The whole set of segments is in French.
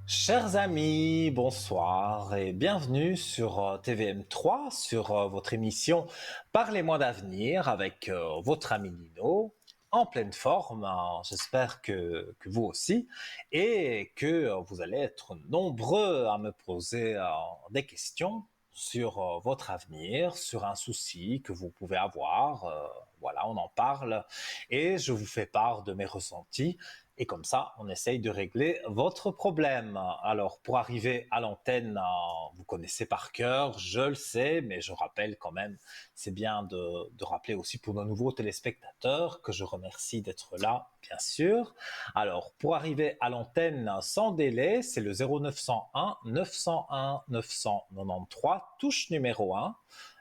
Chers amis, bonsoir et bienvenue sur TVM3, sur votre émission Parlez-moi d'avenir avec votre ami Nino, en pleine forme, hein. J'espère que vous aussi, et que vous allez être nombreux à me poser des questions sur votre avenir, sur un souci que vous pouvez avoir. Voilà, on en parle et je vous fais part de mes ressentis et comme ça, on essaye de régler votre problème. Alors, pour arriver à l'antenne, vous connaissez par cœur, je le sais, mais je rappelle quand même, c'est bien de rappeler aussi pour nos nouveaux téléspectateurs que je remercie d'être là, bien sûr. Alors, pour arriver à l'antenne sans délai, c'est le 0901 901 993, touche numéro 1.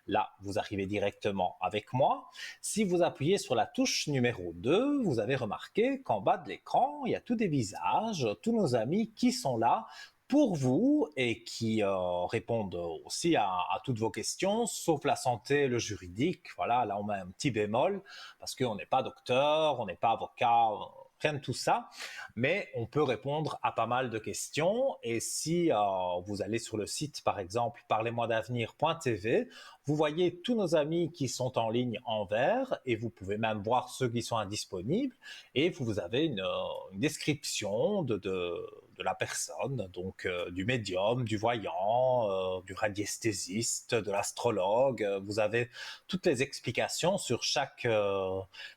Là, vous arrivez directement avec moi. Si vous appuyez sur la touche numéro 2, vous avez remarqué qu'en bas de l'écran, il y a tous des visages, tous nos amis qui sont là pour vous et qui répondent aussi à toutes vos questions, sauf la santé, le juridique. Voilà, là on met un petit bémol parce qu'on n'est pas docteur, on n'est pas avocat, rien de tout ça, mais on peut répondre à pas mal de questions. Et si vous allez sur le site, par exemple, parlez-moi-d'avenir.tv, vous voyez tous nos amis qui sont en ligne en vert et vous pouvez même voir ceux qui sont indisponibles et vous avez une description de la personne, donc du médium, du voyant, du radiesthésiste, de l'astrologue. Vous avez toutes les explications sur chaque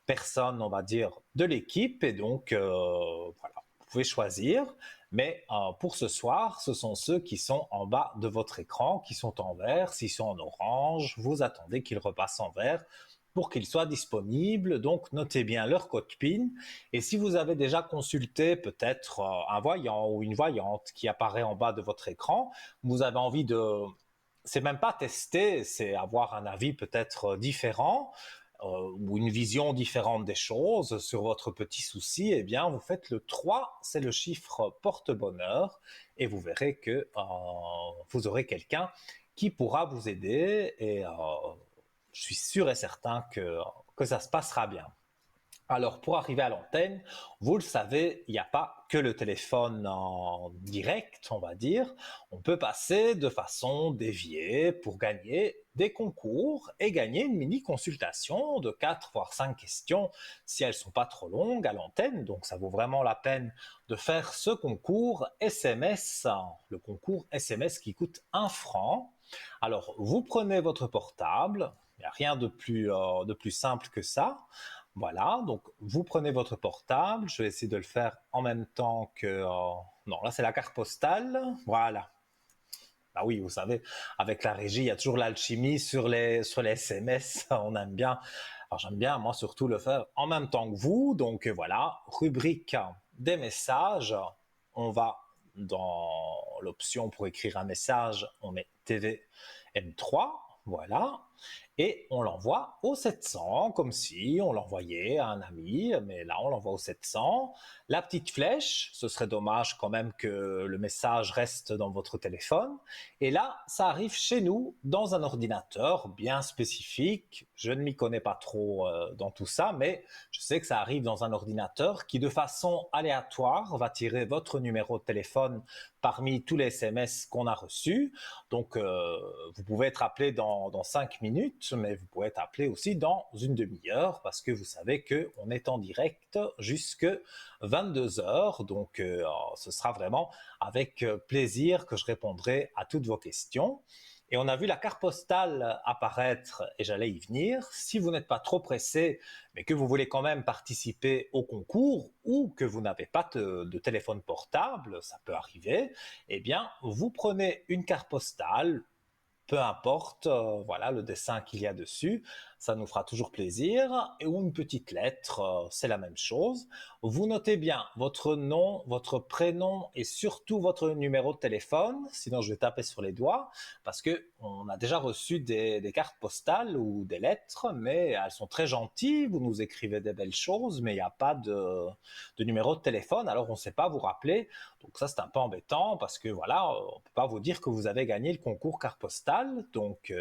personne, on va dire, de l'équipe et donc voilà, vous pouvez choisir. Mais pour ce soir, ce sont ceux qui sont en bas de votre écran, qui sont en vert. S'ils sont en orange, vous attendez qu'ils repassent en vert pour qu'ils soient disponibles. Donc, notez bien leur code PIN. Et si vous avez déjà consulté peut-être un voyant ou une voyante qui apparaît en bas de votre écran, vous avez envie de... C'est même pas tester, c'est avoir un avis peut-être différent ou une vision différente des choses sur votre petit souci, eh bien, vous faites le 3, c'est le chiffre porte-bonheur, et vous verrez que vous aurez quelqu'un qui pourra vous aider, et je suis sûr et certain que ça se passera bien. Alors, pour arriver à l'antenne, vous le savez, il n'y a pas que le téléphone en direct, on va dire. On peut passer de façon déviée pour gagner des concours et gagner une mini consultation de 4 voire 5 questions si elles ne sont pas trop longues à l'antenne. Donc, ça vaut vraiment la peine de faire ce concours SMS, le concours SMS qui coûte 1 franc. Alors, vous prenez votre portable, il n'y a rien de plus simple que ça. Voilà, donc vous prenez votre portable, je vais essayer de le faire en même temps que... non, là c'est la carte postale, voilà. Ah oui, vous savez, avec la régie, il y a toujours l'alchimie sur les SMS, on aime bien. Alors j'aime bien, moi surtout, le faire en même temps que vous. Donc voilà, rubrique des messages, on va dans l'option pour écrire un message, on met TVM3, voilà, et on l'envoie au 700, comme si on l'envoyait à un ami, mais là on l'envoie au 700. La petite flèche, ce serait dommage quand même que le message reste dans votre téléphone. Et là, ça arrive chez nous dans un ordinateur bien spécifique. Je ne m'y connais pas trop dans tout ça, mais je sais que ça arrive dans un ordinateur qui, de façon aléatoire, va tirer votre numéro de téléphone parmi tous les SMS qu'on a reçus. Donc, vous pouvez être appelé dans 5 minutes, mais vous pouvez être appelé aussi dans une demi-heure parce que vous savez qu'on est en direct jusque 22 heures. Donc, ce sera vraiment avec plaisir que je répondrai à toutes vos questions. Et on a vu la carte postale apparaître et j'allais y venir. Si vous n'êtes pas trop pressé, mais que vous voulez quand même participer au concours ou que vous n'avez pas de téléphone portable, ça peut arriver, eh bien, vous prenez une carte postale, peu importe, voilà le dessin qu'il y a dessus, ça nous fera toujours plaisir. Et ou une petite lettre, c'est la même chose. Vous notez bien votre nom, votre prénom et surtout votre numéro de téléphone, sinon je vais taper sur les doigts, parce que on a déjà reçu des cartes postales ou des lettres, mais elles sont très gentilles, vous nous écrivez des belles choses, mais il n'y a pas de numéro de téléphone, alors on ne sait pas vous rappeler. Donc ça, c'est un peu embêtant parce que voilà, on peut pas vous dire que vous avez gagné le concours carte postale. Donc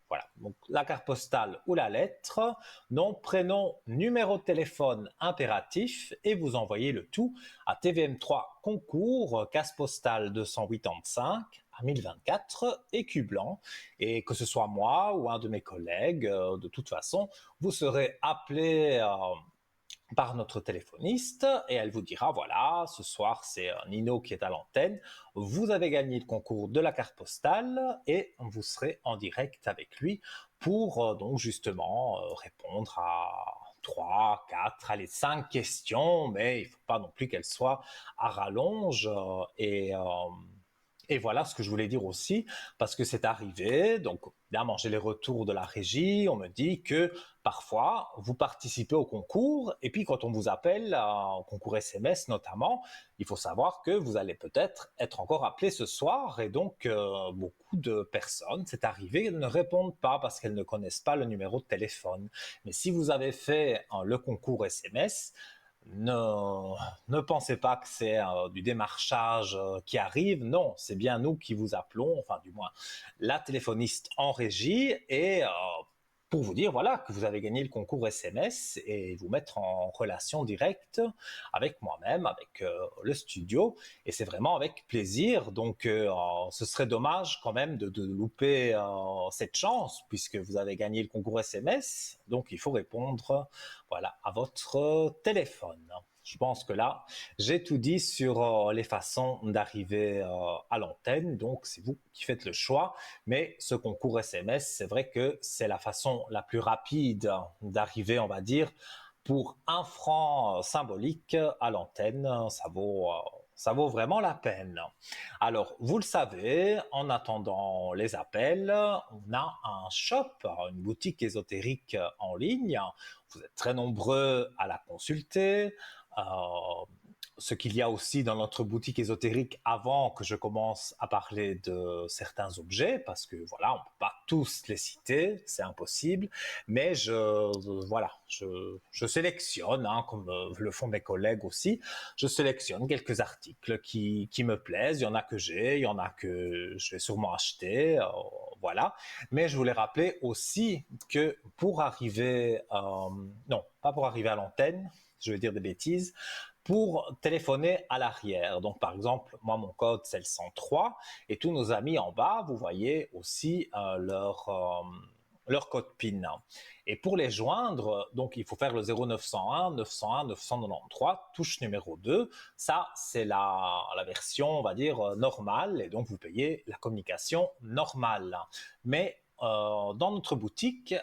Voilà, donc la carte postale ou la lettre, nom, prénom, numéro de téléphone impératif et vous envoyez le tout à TVM3 Concours, case postale 285 à 1024, écu blanc. Et que ce soit moi ou un de mes collègues, de toute façon, vous serez appelé par notre téléphoniste et elle vous dira voilà, ce soir c'est Nino qui est à l'antenne, vous avez gagné le concours de la carte postale et vous serez en direct avec lui pour donc justement répondre à 3, 4, allez 5 questions, mais il ne faut pas non plus qu'elles soient à rallonge et voilà ce que je voulais dire aussi, parce que c'est arrivé, donc évidemment j'ai les retours de la régie, on me dit que parfois vous participez au concours, et puis quand on vous appelle, au concours SMS notamment, il faut savoir que vous allez peut-être être encore appelé ce soir, et donc beaucoup de personnes, c'est arrivé, ne répondent pas parce qu'elles ne connaissent pas le numéro de téléphone. Mais si vous avez fait le concours SMS, ne, ne pensez pas que c'est du démarchage qui arrive. Non, c'est bien nous qui vous appelons, enfin du moins la téléphoniste en régie, et pour vous dire voilà que vous avez gagné le concours SMS et vous mettre en relation directe avec moi-même, avec le studio. Et c'est vraiment avec plaisir. Donc ce serait dommage quand même de louper cette chance puisque vous avez gagné le concours SMS. Donc il faut répondre voilà, à votre téléphone. Je pense que là, j'ai tout dit sur les façons d'arriver à l'antenne. Donc, c'est vous qui faites le choix. Mais ce concours SMS, c'est vrai que c'est la façon la plus rapide d'arriver, on va dire, pour 1 franc symbolique à l'antenne. Ça vaut vraiment la peine. Alors, vous le savez, en attendant les appels, on a un shop, une boutique ésotérique en ligne. Vous êtes très nombreux à la consulter. Euh, ce qu'il y a aussi dans notre boutique ésotérique avant que je commence à parler de certains objets, parce que voilà, on ne peut pas tous les citer, c'est impossible, mais je sélectionne, hein, comme le font mes collègues aussi, je sélectionne quelques articles qui me plaisent, il y en a que j'ai, il y en a que je vais sûrement acheter, voilà, mais je voulais rappeler aussi que pour arriver, non, pas pour arriver à l'antenne, je vais dire des bêtises, pour téléphoner à l'arrière. Donc, par exemple, moi, mon code, c'est le 103 et tous nos amis en bas, vous voyez aussi leur code PIN. Et pour les joindre, donc, il faut faire le 0901 901 993, touche numéro 2. Ça, c'est la version, on va dire, normale et donc vous payez la communication normale. Mais dans notre boutique,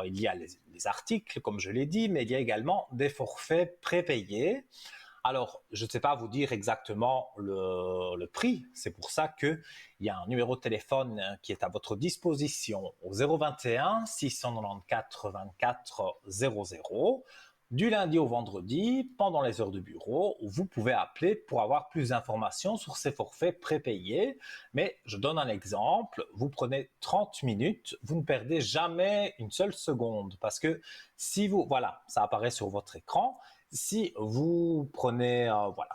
il y a les articles, comme je l'ai dit, mais il y a également des forfaits prépayés. Alors, je ne sais pas vous dire exactement le prix. C'est pour ça qu'il y a un numéro de téléphone qui est à votre disposition au 021 694 24 00 du lundi au vendredi pendant les heures de bureau où vous pouvez appeler pour avoir plus d'informations sur ces forfaits prépayés. Mais je donne un exemple. Vous prenez 30 minutes, vous ne perdez jamais une seule seconde parce que si vous, voilà, ça apparaît sur votre écran. Si vous prenez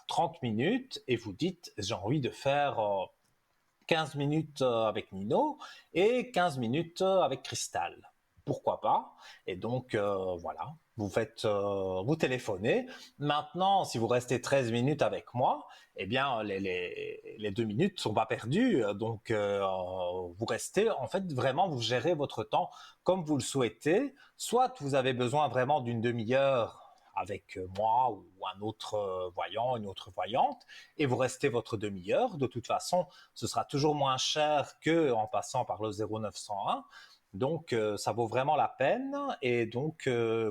30 minutes et vous dites j'ai envie de faire 15 minutes avec Nino et 15 minutes avec Cristal, pourquoi pas? Et donc voilà, vous téléphonez. Maintenant, si vous restez 13 minutes avec moi, eh bien les 2 minutes ne sont pas perdues. Donc vous restez, en fait, vraiment, vous gérez votre temps comme vous le souhaitez. Soit vous avez besoin vraiment d'une demi-heure avec moi ou un autre voyant, une autre voyante, et vous restez votre demi-heure. De toute façon, ce sera toujours moins cher qu'en passant par le 0901. Donc, ça vaut vraiment la peine. Et donc,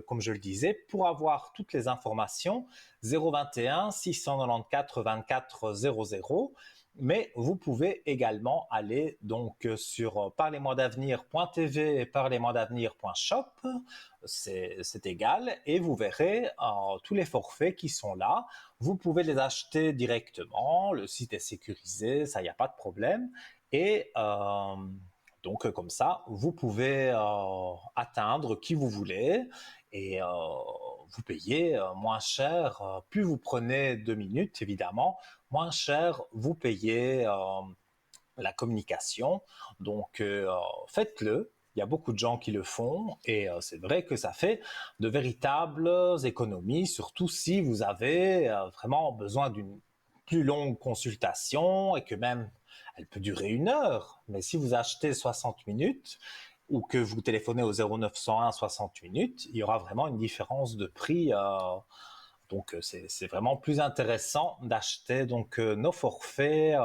comme je le disais, pour avoir toutes les informations, 021 694 24 00. Mais vous pouvez également aller donc sur parlez-moi-d'avenir.tv et parlez-moi-d'avenir.shop, c'est égal, et vous verrez tous les forfaits qui sont là. Vous pouvez les acheter directement, le site est sécurisé, ça, il n'y a pas de problème. Et donc comme ça, vous pouvez atteindre qui vous voulez et vous payez moins cher. Plus vous prenez 2 minutes, évidemment, moins cher vous payez la communication. Donc faites-le. Il il y a beaucoup de gens qui le font et c'est vrai que ça fait de véritables économies, surtout si vous avez vraiment besoin d'une plus longue consultation et que même elle peut durer 1 heure. Mais si vous achetez 60 minutes ou que vous téléphonez au 0901 60 minutes, il y aura vraiment une différence de prix. Donc c'est vraiment plus intéressant d'acheter donc nos forfaits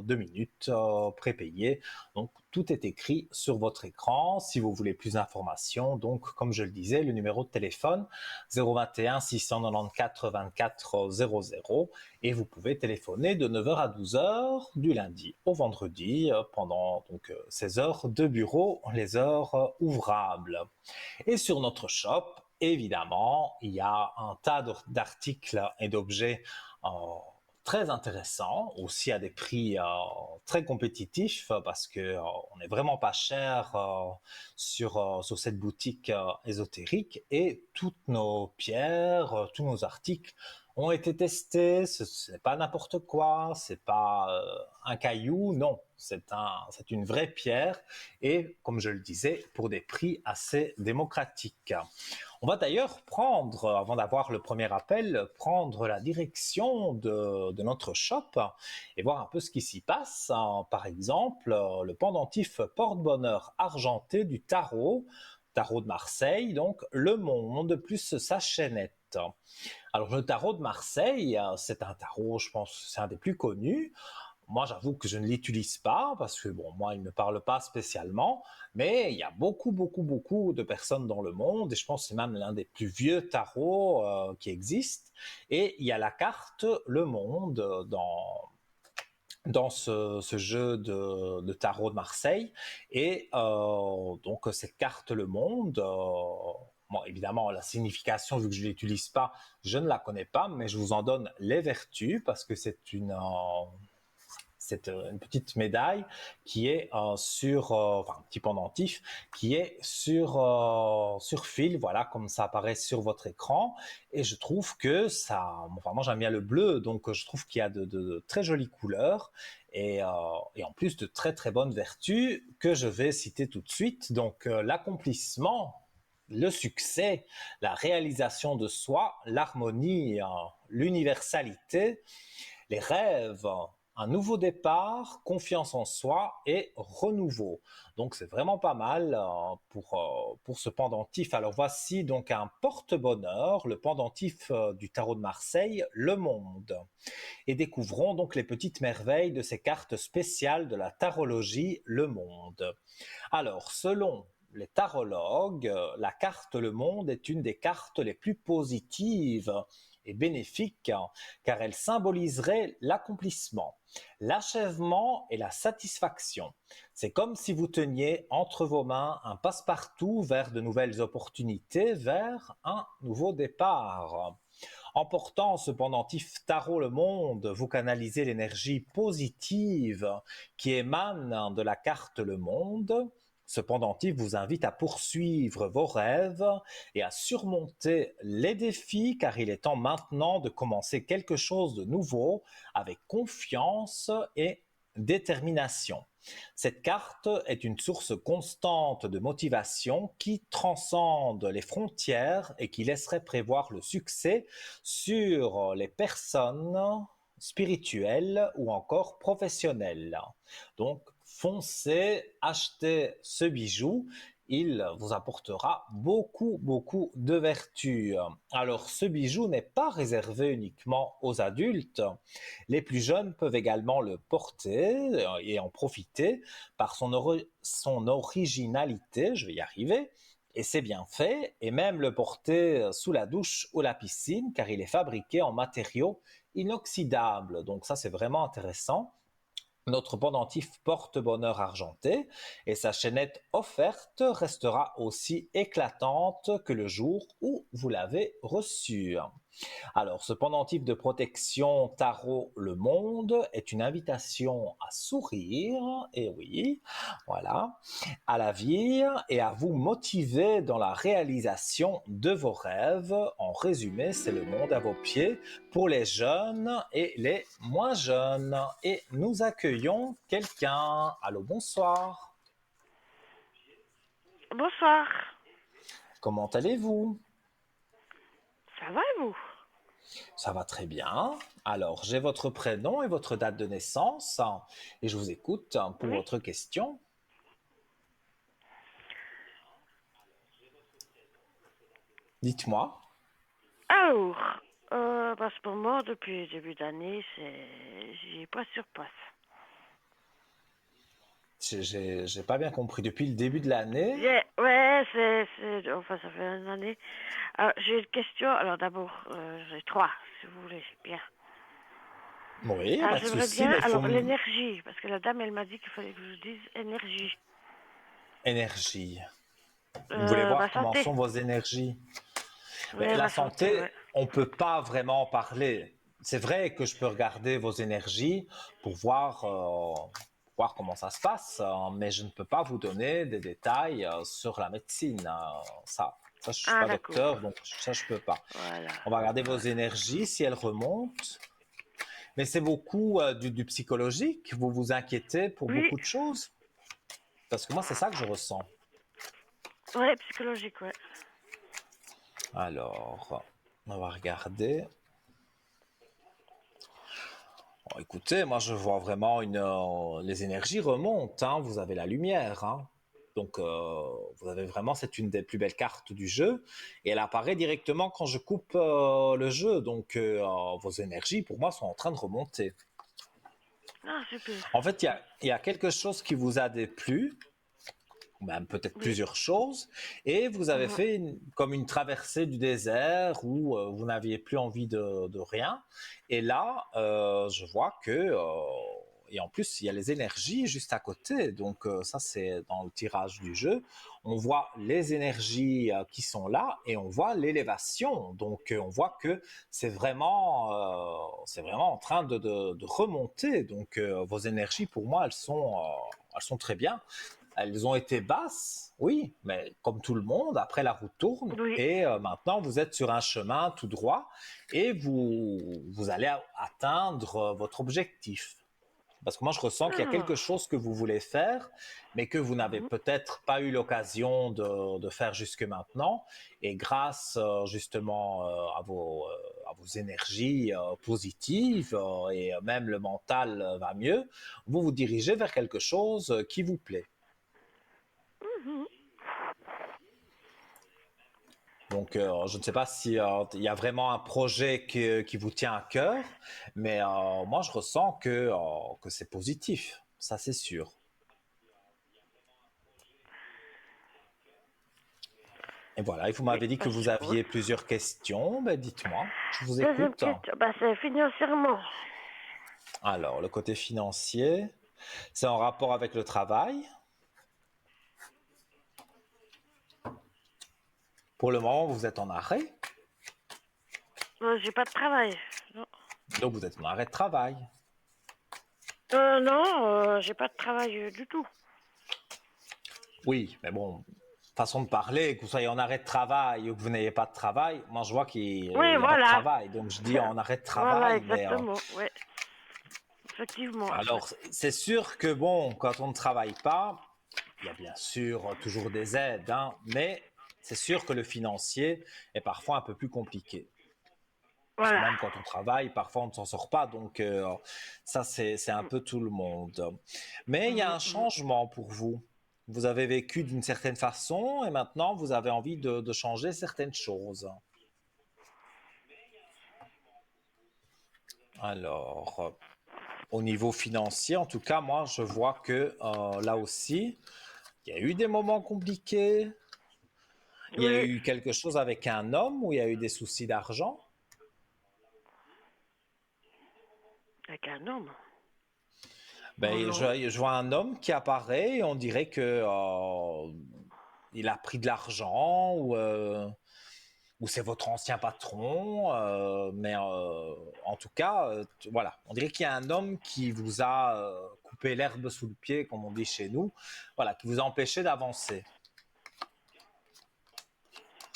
2 minutes prépayés. Donc tout est écrit sur votre écran. Si vous voulez plus d'informations, donc comme je le disais, le numéro de téléphone 021 694 24 00 et vous pouvez téléphoner de 9h à 12h du lundi au vendredi pendant donc ces heures de bureau, les heures ouvrables. Et sur notre shop, évidemment, il y a un tas d'articles et d'objets très intéressants, aussi à des prix très compétitifs parce que on n'est vraiment pas cher sur cette boutique ésotérique et toutes nos pierres, tous nos articles ont été testés. Ce n'est pas n'importe quoi, c'est pas un caillou, non, c'est une vraie pierre et comme je le disais, pour des prix assez démocratiques. On va d'ailleurs prendre, avant d'avoir le premier appel, prendre la direction de notre shop et voir un peu ce qui s'y passe. Par exemple, le pendentif porte-bonheur argenté du tarot de Marseille, donc Le Monde plus sa chaînette. Alors le tarot de Marseille, c'est un tarot, je pense, c'est un des plus connus. Moi, j'avoue que je ne l'utilise pas parce que, bon, moi, il ne me parle pas spécialement, mais il y a beaucoup, beaucoup, beaucoup de personnes dans le monde et je pense que c'est même l'un des plus vieux tarots qui existent. Et il y a la carte Le Monde dans ce jeu de tarot de Marseille. Et donc, cette carte Le Monde, bon, évidemment, la signification, vu que je ne l'utilise pas, je ne la connais pas, mais je vous en donne les vertus parce que c'est une petite médaille qui est enfin un petit pendentif qui est sur fil, voilà, comme ça apparaît sur votre écran. Et je trouve que ça, enfin moi j'aime bien le bleu, donc je trouve qu'il y a de très jolies couleurs et en plus de très très bonnes vertus que je vais citer tout de suite. Donc l'accomplissement, le succès, la réalisation de soi, l'harmonie, l'universalité, les rêves, un nouveau départ, confiance en soi et renouveau. Donc c'est vraiment pas mal pour ce pendentif. Alors voici donc un porte-bonheur, le pendentif du tarot de Marseille, Le Monde. Et découvrons donc les petites merveilles de ces cartes spéciales de la tarologie Le Monde. Alors selon les tarologues, la carte Le Monde est une des cartes les plus positives et bénéfique car elle symboliserait l'accomplissement, l'achèvement et la satisfaction. C'est comme si vous teniez entre vos mains un passe-partout vers de nouvelles opportunités, vers un nouveau départ. En portant ce pendentif tarot Le Monde, vous canalisez l'énergie positive qui émane de la carte Le Monde. Ce pendentif vous invite à poursuivre vos rêves et à surmonter les défis car il est temps maintenant de commencer quelque chose de nouveau avec confiance et détermination. Cette carte est une source constante de motivation qui transcende les frontières et qui laisserait prévoir le succès sur les personnes spirituelles ou encore professionnelles. Donc, foncez, achetez ce bijou, il vous apportera beaucoup, beaucoup de vertus. Alors, ce bijou n'est pas réservé uniquement aux adultes. Les plus jeunes peuvent également le porter et en profiter par son originalité, je vais y arriver, et c'est bien fait, et même le porter sous la douche ou la piscine, car il est fabriqué en matériaux inoxydables. Donc ça, c'est vraiment intéressant. Notre pendentif porte-bonheur argenté et sa chaînette offerte restera aussi éclatante que le jour où vous l'avez reçue. Alors, ce pendentif de protection tarot Le Monde est une invitation à sourire, et oui, voilà, à la vie et à vous motiver dans la réalisation de vos rêves. En résumé, c'est le monde à vos pieds pour les jeunes et les moins jeunes. Et nous accueillons quelqu'un. Allô, bonsoir. Bonsoir. Comment allez-vous? Ça va et vous? Ça va très bien. Alors, j'ai votre prénom et votre date de naissance et je vous écoute pour Oui. votre question. Dites-moi. Alors, en ce moment, depuis le début d'année, j'y ai pas sur place. J'ai pas bien compris. Depuis le début de l'année? Ouais, enfin, ça fait une année. Alors, j'ai une question. Alors, d'abord, j'ai trois, si vous voulez. Bien. Oui, Alors, pas de j'aimerais souci, bien, mais il faut alors, l'énergie, parce que la dame, elle m'a dit qu'il fallait que je vous dise énergie. énergie. Vous voulez Ma voir comment santé. sont vos énergies? Mais Ouais, la ma santé, santé, ouais. on peut pas vraiment en parler. C'est vrai que je peux regarder vos énergies pour voir comment ça se passe, mais je ne peux pas vous donner des détails sur la médecine. Ça, je suis Ah, pas d'accord. docteur, donc ça, je peux pas. Voilà. On va regarder vos Voilà. énergies si elles remontent. Mais c'est beaucoup du psychologique. Vous vous inquiétez pour Oui, beaucoup de choses. Parce que moi, c'est ça que je ressens. ouais, psychologique, ouais. Alors, on va regarder. Bon, écoutez, moi je vois vraiment les énergies remontent, hein, vous avez la lumière, hein. Donc vous avez vraiment, c'est une des plus belles cartes du jeu et elle apparaît directement quand je coupe le jeu. Donc vos énergies pour moi sont en train de remonter. Ah, super. En fait, il y a quelque chose qui vous a déplu, ou même peut-être Oui. plusieurs choses, et vous avez Mhm. fait comme une traversée du désert où vous n'aviez plus envie de rien. Et là, je vois que, et en plus, il y a les énergies juste à côté. Donc ça, c'est dans le tirage du jeu. On voit les énergies qui sont là et on voit l'élévation. Donc on voit que c'est vraiment en train de remonter. Donc vos énergies, pour moi, elles sont très bien. Elles ont été basses, oui, mais comme tout le monde, après la roue tourne Oui. et maintenant vous êtes sur un chemin tout droit et vous allez atteindre votre objectif. Parce que moi, je ressens qu'il y a quelque Ah. chose que vous voulez faire, mais que vous n'avez Mhm. peut-être pas eu l'occasion de faire jusque maintenant. Et grâce justement à vos énergies positives et même le mental va mieux, vous vous dirigez vers quelque chose qui vous plaît. Mhm. Donc, je ne sais pas si il y a vraiment un projet qui vous tient à cœur, mais moi, je ressens que c'est positif. Ça, c'est sûr. Et voilà, et vous Oui, m'avez dit bah, que je vous suppose. aviez plusieurs questions. Ben, dites-moi, je vous Deuxième écoute. question, bah, c'est financièrement. Alors, le côté financier, c'est en rapport avec le travail. Pour le moment, vous êtes en arrêt, J'ai pas de travail. Non, donc vous êtes en arrêt de travail. non, j'ai pas de travail du tout. Oui, mais bon, façon de parler, que vous soyez en arrêt de travail ou que vous n'ayez pas de travail, moi je vois qu'il Oui, n'y a pas de voilà. travail, donc je dis en arrêt de Voilà, travail, mais exactement. Ouais, effectivement. Ouais. alors c'est sûr que bon, quand on ne travaille pas, il y a bien sûr toujours des aides, hein, mais c'est sûr que le financier est parfois un peu plus compliqué. Parce que Voilà. même quand on travaille, parfois on ne s'en sort pas, donc ça c'est un Mm, peu tout le monde. Mais il y a mm, un mm. changement pour vous. Vous avez vécu d'une certaine façon et maintenant vous avez envie de changer certaines choses. Alors, au niveau financier, en tout cas, moi je vois que là aussi, il y a eu des moments compliqués. Il y a Oui, eu quelque chose avec un homme où il y a eu des soucis d'argent. avec un homme. Oh Ben, non. je vois un homme qui apparaît et on dirait que il a pris de l'argent ou c'est votre ancien patron. Mais en tout cas, voilà, on dirait qu'il y a un homme qui vous a coupé l'herbe sous le pied, comme on dit chez nous, voilà, qui vous a empêché d'avancer.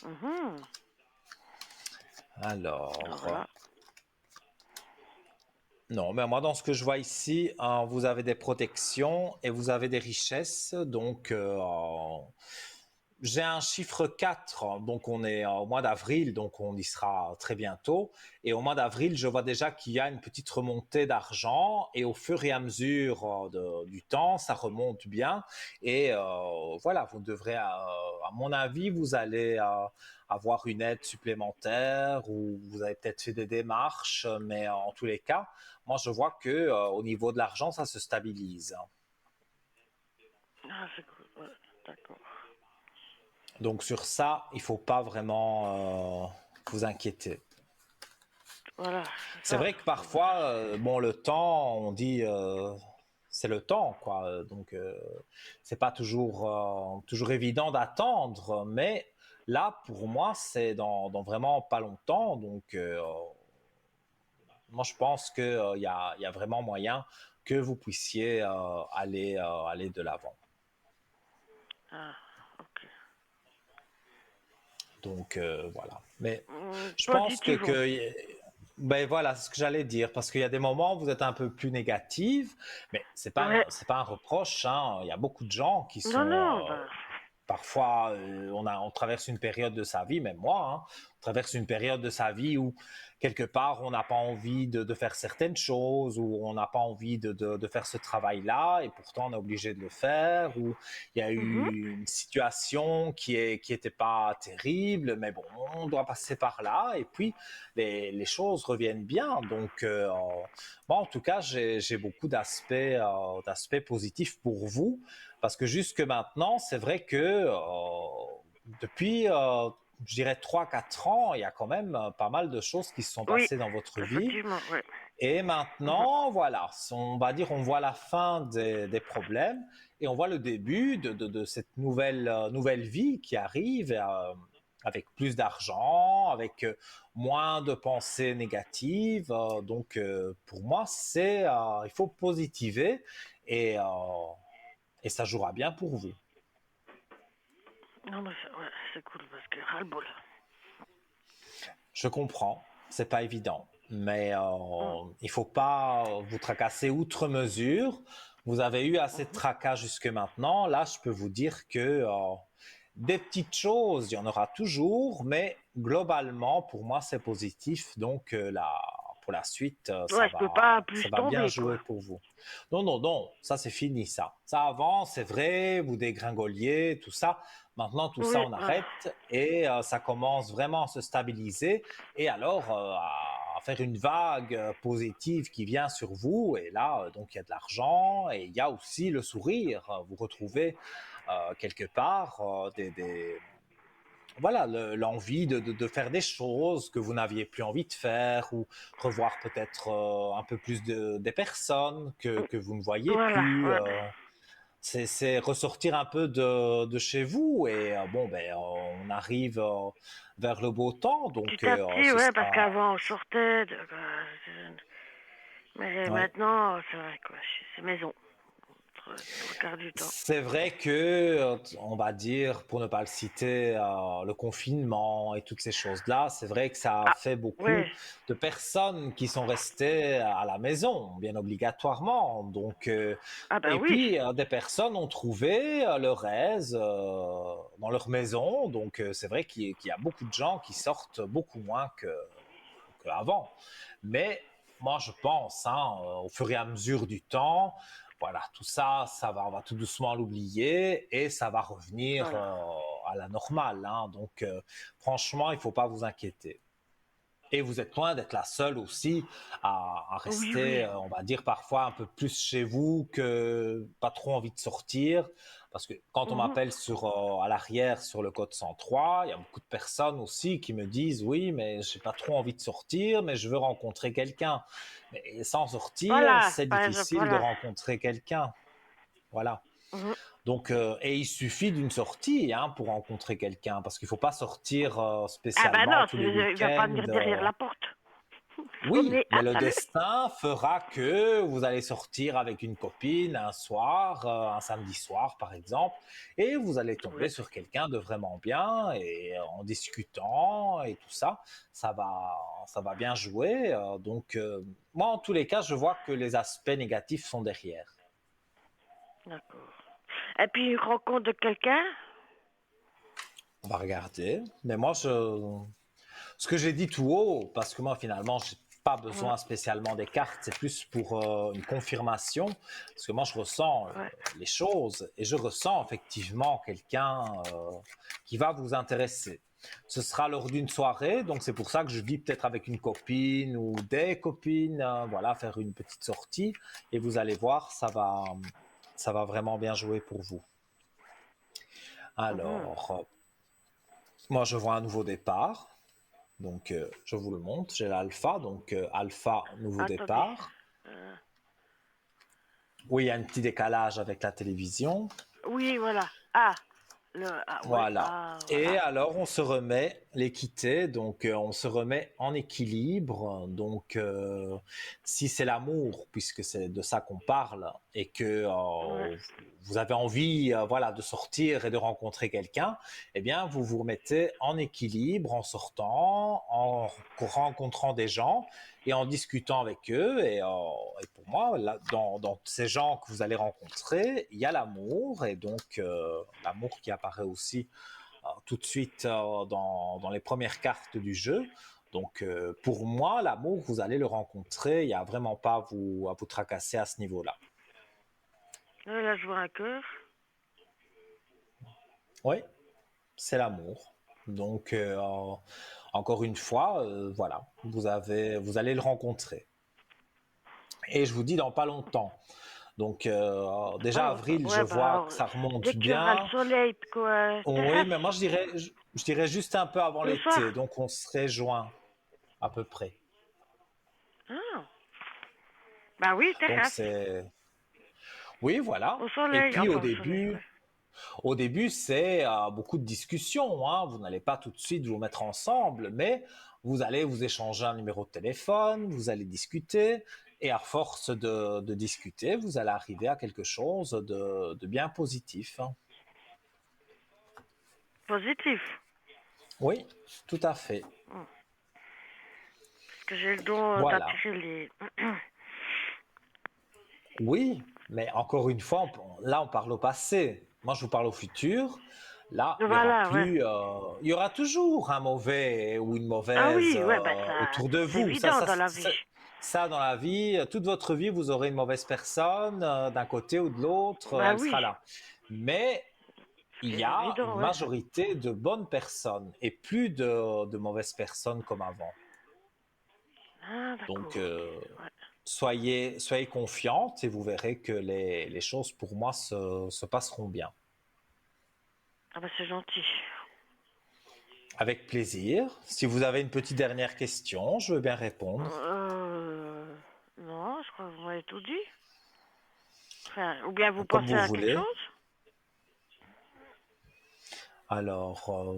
Mhm. Alors Alors, là. non, mais moi, dans ce que je vois ici, vous avez des protections et vous avez des richesses. Donc, j'ai un chiffre 4, donc on est au mois d'avril, donc on y sera très bientôt. Et au mois d'avril, je vois déjà qu'il y a une petite remontée d'argent et au fur et à mesure du temps, ça remonte bien. Et voilà, vous devrez, à mon avis, vous allez avoir une aide supplémentaire ou vous avez peut-être fait des démarches, mais en tous les cas, moi je vois que au niveau de l'argent, ça se stabilise. Ah, c'est cool. Ouais, d'accord. Donc sur ça, il faut pas vraiment vous inquiéter. Voilà, c'est C'est ça. vrai que parfois, bon, le temps, on dit, c'est le temps, quoi. Donc, c'est pas toujours évident d'attendre, mais là, pour moi, c'est dans vraiment pas longtemps. Donc, moi, je pense qu'il y a vraiment moyen que vous puissiez aller de l'avant. Ah, ok. Donc, voilà. Mais je pense Positivons. ben voilà, c'est ce que j'allais dire, parce qu'il y a des moments où vous êtes un peu plus négative, mais Ouais. c'est pas un reproche, hein. Il y a beaucoup de gens qui Non, sont non, bah, parfois, on traverse une période de sa vie, même moi, hein, on traverse une période de sa vie où, quelque part, on n'a pas envie de faire certaines choses, ou on n'a pas envie de faire ce travail-là, et pourtant on est obligé de le faire, ou il y a mhm, eu une situation qui était pas terrible, mais bon, on doit passer par là, et puis les choses reviennent bien. Donc, moi, en tout cas, j'ai beaucoup d'aspects positifs pour vous. Parce que jusque maintenant, c'est vrai que depuis, je dirais, 3 4 ans, il y a quand même pas mal de choses qui se sont oui, passées dans votre vie. effectivement, ouais. Et Mhm, maintenant, voilà, on va dire, on voit la fin des problèmes et on voit le début de cette nouvelle vie qui arrive avec plus d'argent, avec moins de pensées négatives. Donc, pour moi, il faut positiver et, euh, et ça jouera bien pour vous. non, mais ouais, c'est cool parce que ras-le-bol. Je comprends, c'est pas évident, mais Mm, il faut pas vous tracasser outre mesure. Vous avez eu assez de mhm. tracas jusque maintenant. Là, je peux vous dire que des petites choses, il y en aura toujours, mais globalement, pour moi, c'est positif. Donc là, pour la suite, Ouais, je peux pas ça plus va bien tomber, quoi. jouer pour vous. Non, non, non, ça c'est fini, ça. Ça avant, c'est vrai, vous dégringoliez, tout ça. Maintenant, tout ça, Oui, on voilà. arrête et ça commence vraiment à se stabiliser et alors à faire une vague positive qui vient sur vous. Et là, donc, il y a de l'argent et il y a aussi le sourire. Vous retrouvez quelque part voilà, l'envie de faire des choses que vous n'aviez plus envie de faire ou revoir peut-être un peu plus des personnes que vous ne voyez Voilà, plus. ouais. C'est ressortir un peu de chez vous et bon, ben, on arrive vers le beau temps, donc Petit à petit, ce ouais, parce sera... qu'avant on sortait, mais Ouais. maintenant, c'est vrai, quoi. C'est maison, trois quarts du temps. C'est vrai que, on va dire, pour ne pas le citer, le confinement et toutes ces choses-là, c'est vrai que ça a Ah, fait beaucoup ouais. de personnes qui sont restées à la maison, bien obligatoirement. Donc, Ah, bah et oui. puis, des personnes ont trouvé leur aise dans leur maison. Donc, c'est vrai qu'il y a beaucoup de gens qui sortent beaucoup moins qu'avant. Mais moi, je pense, hein, au fur et à mesure du temps, voilà, tout ça, on va tout doucement l'oublier et ça va revenir Voilà. à la normale, hein. Donc, franchement, il ne faut pas vous inquiéter. Et vous êtes loin d'être la seule aussi à Oui, rester, oui. on va dire, parfois un peu plus chez vous que pas trop envie de sortir. Parce que quand on Mhm. m'appelle à l'arrière sur le code 103, il y a beaucoup de personnes aussi qui me disent oui, mais j'ai pas trop envie de sortir, mais je veux rencontrer quelqu'un. Mais sans sortir, Voilà, c'est par exemple, difficile de voilà. rencontrer quelqu'un. Voilà. Mhm. Donc, et il suffit d'une sortie hein, pour rencontrer quelqu'un, parce qu'il ne faut pas sortir Ah, bah spécialement non, tous les il va pas week-ends. venir derrière la porte. Oui, Sonner. mais Ah, le salut. destin fera que vous allez sortir avec une copine un soir, un samedi soir par exemple, et vous allez tomber Ouais. sur quelqu'un de vraiment bien et en discutant et tout ça, ça va bien jouer. Donc, moi, en tous les cas, je vois que les aspects négatifs sont derrière. D'accord. Et puis une rencontre de quelqu'un. On va regarder. Mais moi, ce que j'ai dit tout haut, parce que moi, finalement, j'ai pas Ouais, besoin spécialement des cartes, c'est plus pour une confirmation, parce que moi, je ressens ouais. les choses et je ressens effectivement quelqu'un qui va vous intéresser. Ce sera lors d'une soirée, donc c'est pour ça que je dis peut-être avec une copine ou des copines, voilà, faire une petite sortie et vous allez voir, ça va vraiment bien jouer pour vous. Mhm. Alors, moi, je vois un nouveau départ. Donc, je vous le montre. J'ai l'alpha. Donc, alpha, nouveau Attendez. départ. Euh, Oui, il y a un petit décalage avec la télévision. oui, voilà. Ah, ouais, Voilà. Et voilà. alors, on se remet l'équité, donc on se remet en équilibre. Donc, si c'est l'amour, puisque c'est de ça qu'on parle, et que Ouais. vous avez envie, voilà, de sortir et de rencontrer quelqu'un, eh bien, vous vous remettez en équilibre en sortant, en rencontrant des gens et en discutant avec eux. Et pour moi, là, dans ces gens que vous allez rencontrer, il y a l'amour, et donc l'amour qui apparaît aussi tout de suite dans les premières cartes du jeu. Donc pour moi, l'amour, vous allez le rencontrer, il n'y a vraiment pas à vous tracasser à ce niveau-là. Là, je vois un cœur. Oui, c'est l'amour. Donc encore une fois, voilà, vous allez le rencontrer. Et je vous dis dans pas longtemps. Donc Pas déjà longtemps. avril, je Ouais, vois bah, que ça remonte dès qu'il y aura le bien. soleil, quoi, Oui, terrasse, mais moi je dirais juste un peu avant le soir. l'été, donc on se rejoint à peu près. Ah, bah oui, Donc terrasse. c'est, oui, voilà. Au Et soleil, puis enfin au soleil, ouais. au début c'est beaucoup de discussions, hein. Vous n'allez pas tout de suite vous mettre ensemble, mais vous allez vous échanger un numéro de téléphone, vous allez discuter, et à force de discuter, vous allez arriver à quelque chose de bien positif, hein. Positif. Oui, tout à fait. Hmm. Parce que j'ai le don Voilà. d'attirer les... Oui, mais encore une fois, là, on parle au passé. Moi, je vous parle au futur. Là, il y aura Voilà, ouais. plus, il y aura toujours un mauvais ou une Ah mauvaise oui, ouais, bah ça, autour de c'est vous. évident dans la vie. Ça, dans la vie, toute votre vie, vous aurez une mauvaise personne d'un côté ou de l'autre. Bah Elle oui, sera là. Mais il c'est y a une évident, ouais. majorité de bonnes personnes et plus de mauvaises personnes comme avant. Ah, Donc, d'accord, ok. Ouais. soyez confiante et vous verrez que les choses pour moi se passeront bien. Ah bah c'est gentil. Avec plaisir. Si vous avez une petite dernière question, je veux bien répondre. Non, je crois que vous m'avez tout dit. Enfin, ou bien vous Comme pensez vous à quelque voulez. chose? Alors,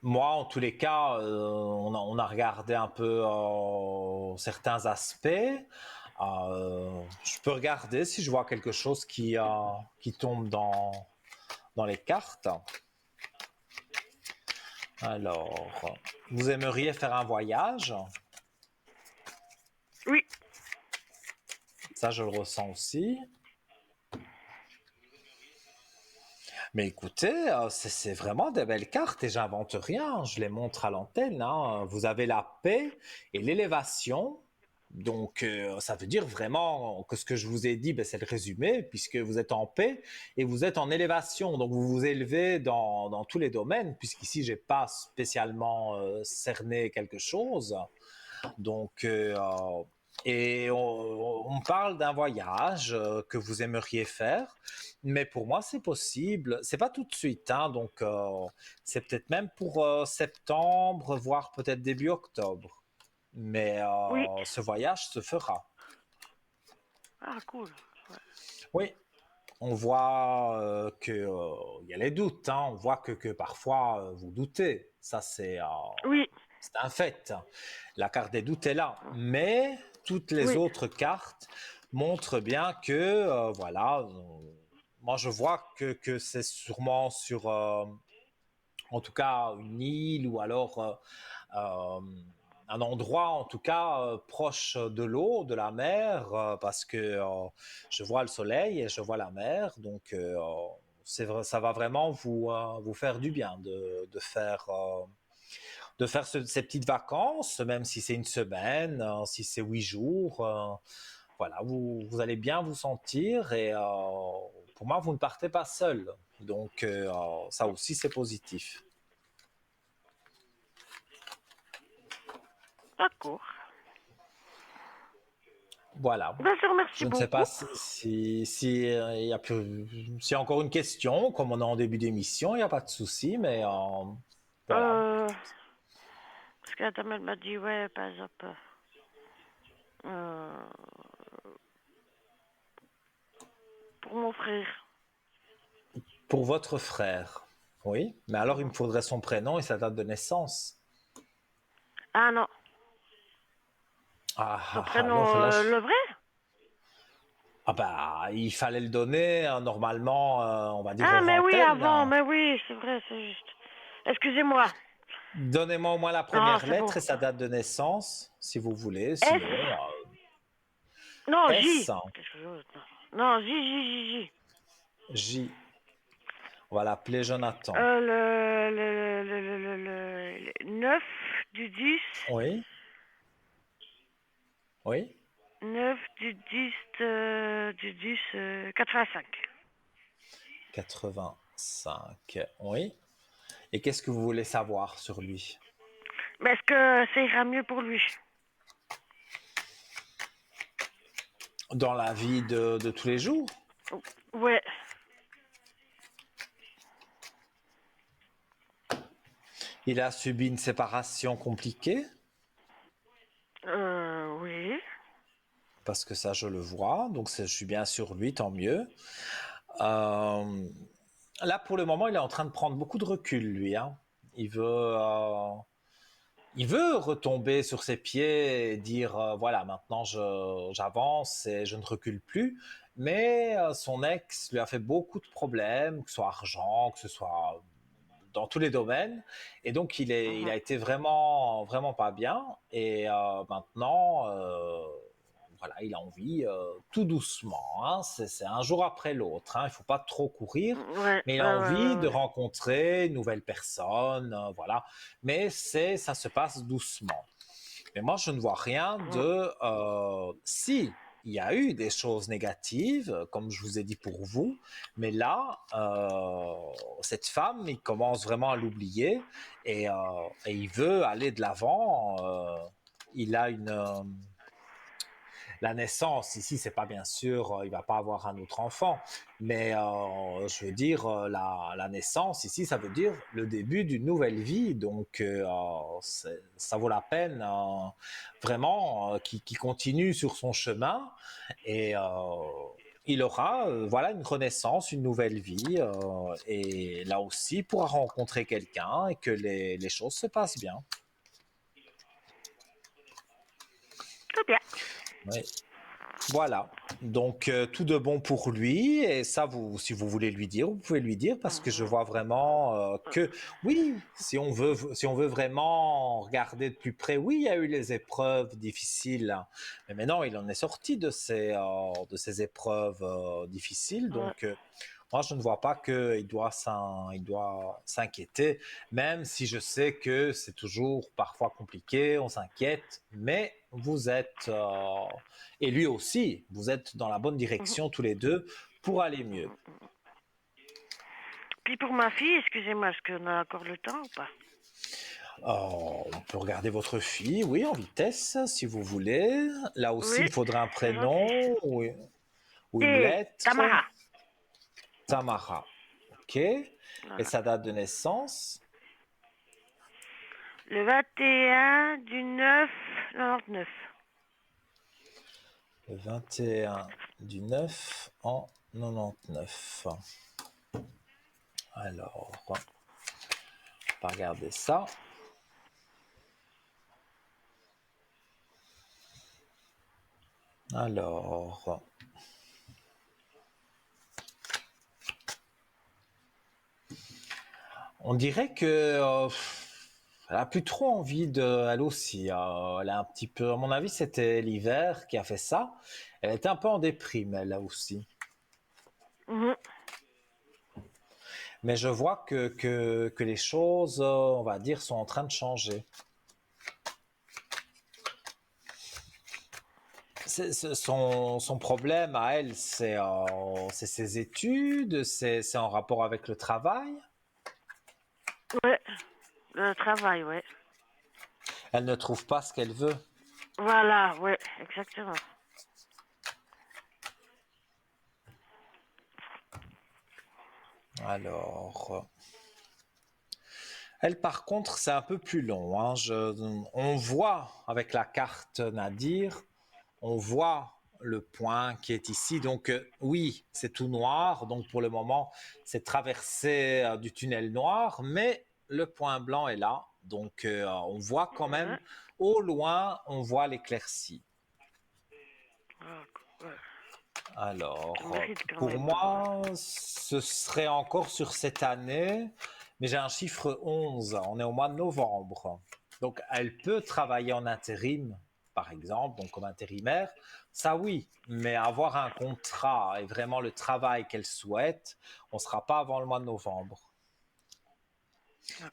moi, en tous les cas, on a regardé un peu certains aspects. Je peux regarder si je vois quelque chose qui tombe dans les cartes. Alors, vous aimeriez faire un voyage? Oui. Ça, je le ressens aussi. Mais écoutez, c'est vraiment des belles cartes et j'invente rien. Je les montre à l'antenne, hein. Vous avez la paix et l'élévation. Donc, ça veut dire vraiment que ce que je vous ai dit, ben, c'est le résumé, puisque vous êtes en paix et vous êtes en élévation. Donc, vous vous élevez dans tous les domaines, puisqu'ici, j'ai pas spécialement cerné quelque chose. Donc, et on parle d'un voyage que vous aimeriez faire, mais pour moi c'est possible. C'est pas tout de suite, hein, donc c'est peut-être même pour septembre, voire peut-être début octobre. Mais Oui. ce voyage se fera. Ah, cool. Ouais. Oui, on voit que il y a les doutes, hein. On voit que parfois vous doutez. Ça Oui. c'est un fait. La carte des doutes est là, mais toutes les Oui. autres cartes montrent bien que voilà. Moi, je vois que c'est sûrement sur, en tout cas, une île ou alors euh, un endroit, en tout cas, proche de l'eau, de la mer, parce que je vois le soleil et je vois la mer, donc C'est vrai, ça va vraiment vous faire du bien de faire ces petites vacances, même si c'est une semaine, si c'est 8 jours. Voilà, vous allez bien vous sentir et pour moi, vous ne partez pas seul. Donc, ça aussi, c'est positif. D'accord. Voilà. Ben, je te remercie Je ne sais pas beaucoup. il y a s'il y a encore une question, comme on est en début d'émission, il n'y a pas de souci, mais voilà. Euh, Parce que la dame, elle m'a dit, ouais, par exemple, euh, pour mon frère. Pour votre frère, oui, mais alors il Mhm. me faudrait son prénom et sa date de naissance. Ah non, Ah, son ah, ah, prénom, alors là, le vrai? ah bah, il fallait le donner, normalement, on va dire Ah, hors mais oui, antenne, avant, hein. mais oui, c'est vrai, c'est juste. Excusez-moi. Donnez-moi au moins la Non, première c'est bon. lettre et sa date de naissance, si vous voulez. S? Sinon, Non, S, J. Quelque chose. Non, J, J, J, J. J. On va l'appeler Jonathan. Le 9 du 10. Oui, oui. 9 du 10, 85. 85, oui. Et qu'est-ce que vous voulez savoir sur lui? Mais est-ce que ça ira mieux pour lui? Dans la vie de tous les jours, Ouais. il a subi une séparation compliquée, Oui. parce que ça, je le vois. Donc, je suis bien sur lui, tant mieux. Euh, Là, pour le moment, il est en train de prendre beaucoup de recul, lui, hein. Il veut, euh, il veut retomber sur ses pieds et dire, voilà, maintenant, j'avance et je ne recule plus. Mais son ex lui a fait beaucoup de problèmes, que ce soit argent, que ce soit dans tous les domaines. Et donc, il Mhm. a été vraiment, vraiment pas bien. Et maintenant, voilà, il a envie, tout doucement, hein, c'est un jour après l'autre, hein, il ne faut pas trop courir, Ouais, ouais, mais il a ouais, envie ouais, de ouais. rencontrer une nouvelle personne, voilà. Mais ça se passe doucement. Mais moi, je ne vois rien Mhm. de... si, il y a eu des choses négatives, comme je vous ai dit pour vous, mais là, cette femme, il commence vraiment à l'oublier et il veut aller de l'avant. Il a la naissance ici, c'est pas bien sûr, il va pas avoir un autre enfant, mais je veux dire la naissance ici, ça veut dire le début d'une nouvelle vie, donc ça vaut la peine vraiment qu'il continue sur son chemin et il aura voilà une renaissance, une nouvelle vie et là aussi il pourra rencontrer quelqu'un et que les choses se passent bien. Très bien. Oui. Voilà. Donc tout de bon pour lui et ça si vous voulez lui dire, vous pouvez lui dire parce que je Mhm. vois vraiment que oui, si on veut vraiment regarder de plus près, oui, il y a eu les épreuves difficiles, hein. Mais maintenant il en est sorti de ces épreuves difficiles, Ouais. donc moi je ne vois pas qu'il doit il doit s'inquiéter, même si je sais que c'est toujours parfois compliqué, on s'inquiète, mais vous êtes et lui aussi, vous êtes dans la bonne Mhm. direction tous les deux pour aller mieux. Puis pour ma fille, excusez-moi, est-ce qu'on a encore le temps ou pas? On peut regarder votre fille, oui, en vitesse, si vous voulez. Là aussi, il Oui, me faudrait un c'est gentil. prénom ou une Et lettre. Tamara. Tamara, ok. Et Voilà. sa date de naissance, Le 21 du 9 99. le 21 du 9 en 99. Alors, on va regarder ça. Alors, on dirait que elle a plus trop envie de, elle aussi. Elle a un petit peu, à mon avis, c'était l'hiver qui a fait ça. Elle était un peu en déprime, elle là aussi. Mhm. Mais je vois que les choses, on va dire, sont en train de changer. Son problème à elle, c'est ses études, c'est en rapport avec le travail. Ouais, le travail, ouais. Elle ne trouve pas ce qu'elle veut. Voilà, ouais, exactement. Alors, elle, par contre, c'est un peu plus long, hein. On voit avec la carte Nadir, on voit le point qui est ici. Donc, oui, c'est tout noir. Donc, pour le moment, c'est traversé du tunnel noir, mais le point blanc est là. Donc, on voit quand même, Ouais. au loin, on voit l'éclaircie. Ah, ouais. Ça Alors, mérite quand pour même. moi, ce serait encore sur cette année, mais j'ai un chiffre 11. On est au mois de novembre. Donc, elle peut travailler en intérim, par exemple, donc comme intérimaire. Ça, oui, mais avoir un contrat et vraiment le travail qu'elle souhaite, on ne sera pas avant le mois de novembre.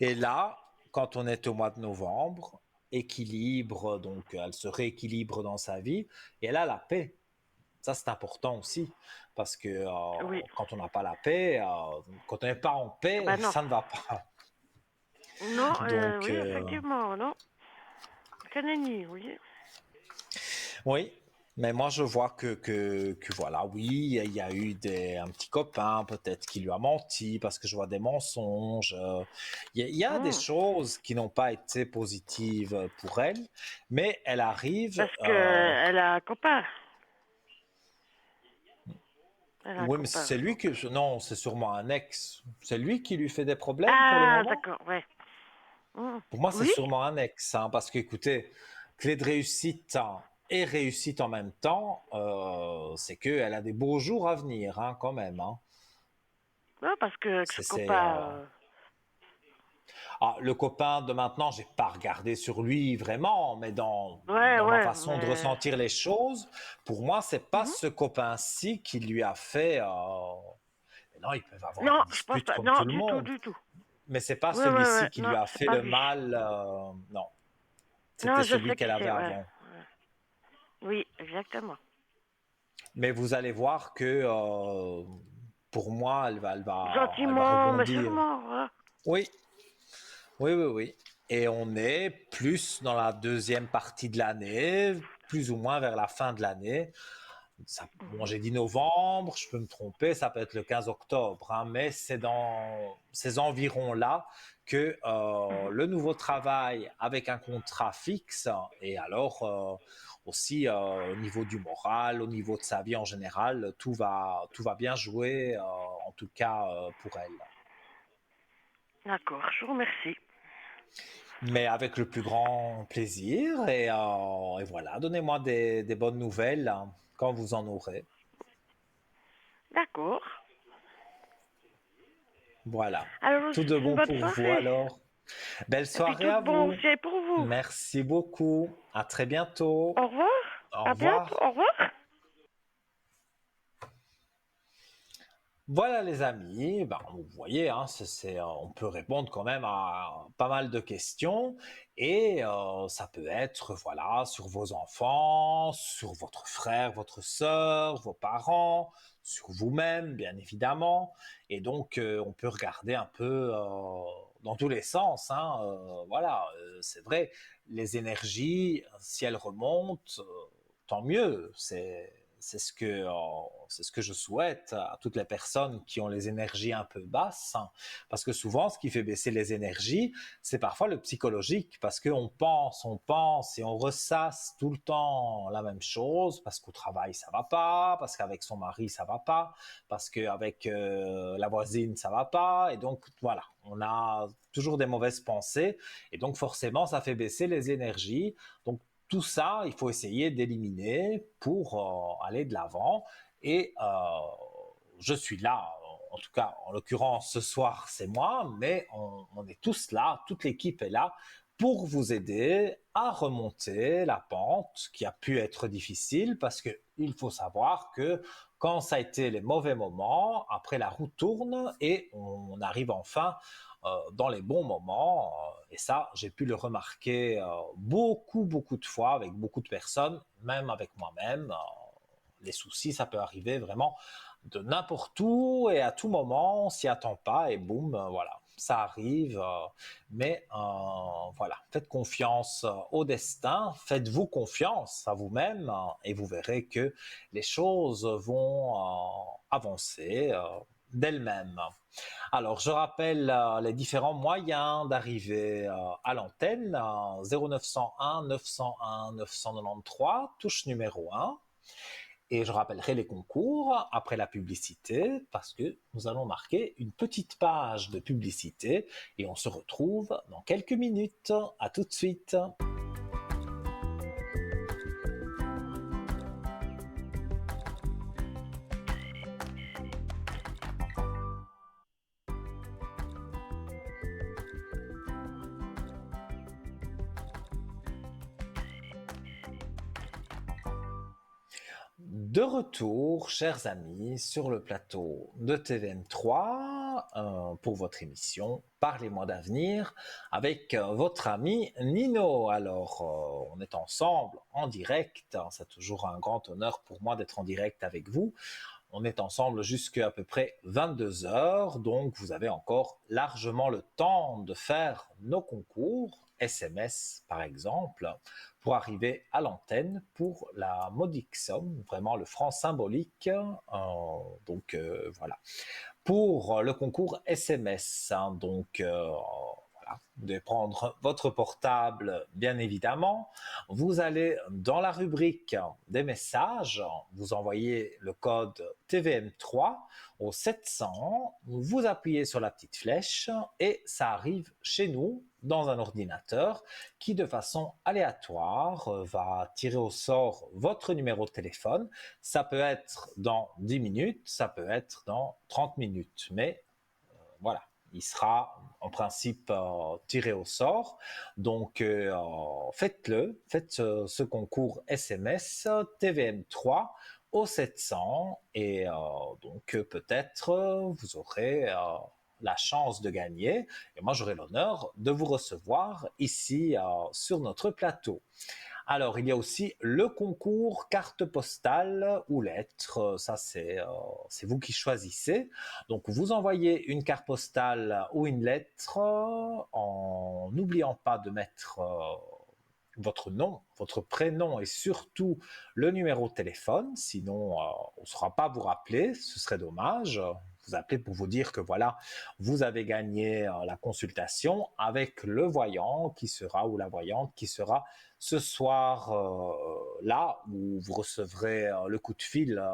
Et D'accord. là, quand on est au mois de novembre, équilibre, donc elle se rééquilibre dans sa vie et elle a la paix. Ça, c'est important aussi, parce que Oui. quand on n'a pas la paix, quand on n'est pas en paix, Ben non. ça ne va pas. Non, Donc, oui, effectivement, non. Que nenni, oui. oui, mais moi, je vois que voilà, oui, il y a eu un petit copain, peut-être, qui lui a menti, parce que je vois des mensonges. Il y a des Hmm. choses qui n'ont pas été positives pour elle, mais elle arrive. Parce que elle a un copain. Elle a un Oui, mais copain, c'est lui donc. que. Non, c'est sûrement un ex. C'est lui qui lui fait des problèmes pour le Ah, moment? d'accord, ouais. Hmm. Pour moi, c'est Oui, sûrement un ex, hein, parce que, écoutez, clé de réussite et réussite en même temps, c'est qu'elle a des beaux jours à venir, hein, quand même. Hein. non, parce que ce C'est, copain. Ah, le copain de maintenant, j'ai pas regardé sur lui vraiment, mais Ouais, dans ma ouais, façon de mais. ressentir les choses, pour moi, c'est pas Mhm. ce copain-ci qui lui a fait. Mais non, ils peuvent avoir des Non, je pense disputes pas. comme Non, tout le du tout, monde, du tout. mais c'est pas Ouais, ouais, celui-ci ouais. qui lui Non, a c'est fait pas le lui. mal. Non, c'était Non, je celui sais qu'elle qui avait c'est, ouais. avant. Ouais. Oui, exactement. Mais vous allez voir que pour moi, elle va Gentiment, mais rebondir. sûrement, hein. Oui, oui, oui, oui. Et on est plus dans la deuxième partie de l'année, plus ou moins vers la fin de l'année. Bon, Mhm. j'ai dit novembre, je peux me tromper, ça peut être le 15 octobre, hein, mais c'est dans ces environs-là que Mhm. le nouveau travail avec un contrat fixe et alors aussi au niveau du moral, au niveau de sa vie en général, tout va bien jouer, en tout cas pour elle. D'accord, je vous remercie. Mais avec le plus grand plaisir et voilà, donnez-moi des bonnes nouvelles hein, quand vous en aurez. D'accord. Voilà. Alors, je vous Tout de souhaite une bon bonne pour vous soirée. alors. Belle Et puis soirée tout à de bon vous. aussi pour vous. Merci beaucoup. À très bientôt. Au revoir. Au À bientôt. revoir. Au revoir. Voilà les amis, ben, vous voyez, hein, on peut répondre quand même à pas mal de questions et ça peut être voilà sur vos enfants, sur votre frère, votre sœur, vos parents, sur vous-même bien évidemment et donc on peut regarder un peu dans tous les sens, hein, voilà, c'est vrai, les énergies, si elles remontent, tant mieux, c'est ce que je souhaite à toutes les personnes qui ont les énergies un peu basses, hein. Parce que souvent, ce qui fait baisser les énergies, c'est parfois le psychologique, parce qu'on on pense et on ressasse tout le temps la même chose, parce qu'au travail, ça va pas, parce qu'avec son mari, ça va pas, parce qu'avec la voisine, ça va pas, et donc voilà, on a toujours des mauvaises pensées, et donc forcément, ça fait baisser les énergies. Donc tout ça, il faut essayer d'éliminer pour aller de l'avant. Et je suis là, en tout cas, en l'occurrence, ce soir, c'est moi, mais on est tous là, toute l'équipe est là pour vous aider à remonter la pente qui a pu être difficile parce que il faut savoir que quand ça a été les mauvais moments, après la roue tourne et on arrive enfin dans les bons moments. Et ça, j'ai pu le remarquer beaucoup de fois avec beaucoup de personnes, même avec moi-même. Les soucis, ça peut arriver vraiment de n'importe où et à tout moment, on s'y attend pas et boum, voilà, ça arrive. Mais voilà, faites confiance au destin, faites-vous confiance à vous-même et vous verrez que les choses vont avancer d'elles-mêmes. Alors, je rappelle les différents moyens d'arriver à l'antenne, 0901 901 993, touche numéro 1. Et je rappellerai les concours après la publicité parce que nous allons marquer une petite page de publicité et on se retrouve dans quelques minutes. À tout de suite. De retour, chers amis, sur le plateau de TVM3 pour votre émission Parlez-moi d'avenir avec votre ami Nino. Alors, on est ensemble en direct. C'est toujours un grand honneur pour moi d'être en direct avec vous. On est ensemble jusqu'à peu près 22 heures, donc vous avez encore largement le temps de faire nos concours, SMS par exemple, pour arriver à l'antenne pour la modique somme, vraiment le franc symbolique. Voilà. Pour le concours SMS, donc voilà, vous devez prendre votre portable, bien évidemment. Vous allez dans la rubrique des messages, vous envoyez le code TVM3 au 700, vous appuyez sur la petite flèche et ça arrive chez nous dans un ordinateur qui, de façon aléatoire, va tirer au sort votre numéro de téléphone. Ça peut être dans 10 minutes, ça peut être dans 30 minutes, mais voilà, il sera en principe tiré au sort. Donc, faites-le, faites ce concours SMS TVM3 au 700 et donc peut-être vous aurez la chance de gagner et moi j'aurai l'honneur de vous recevoir ici sur notre plateau. Alors, il y a aussi le concours carte postale ou lettre. Ça, c'est vous qui choisissez. Donc, vous envoyez une carte postale ou une lettre en n'oubliant pas de mettre votre nom, votre prénom et surtout le numéro de téléphone. Sinon, on ne saura pas vous rappeler. Ce serait dommage. Vous appelez pour vous dire que voilà, vous avez gagné la consultation avec le voyant qui sera ou la voyante qui sera ce soir là où vous recevrez le coup de fil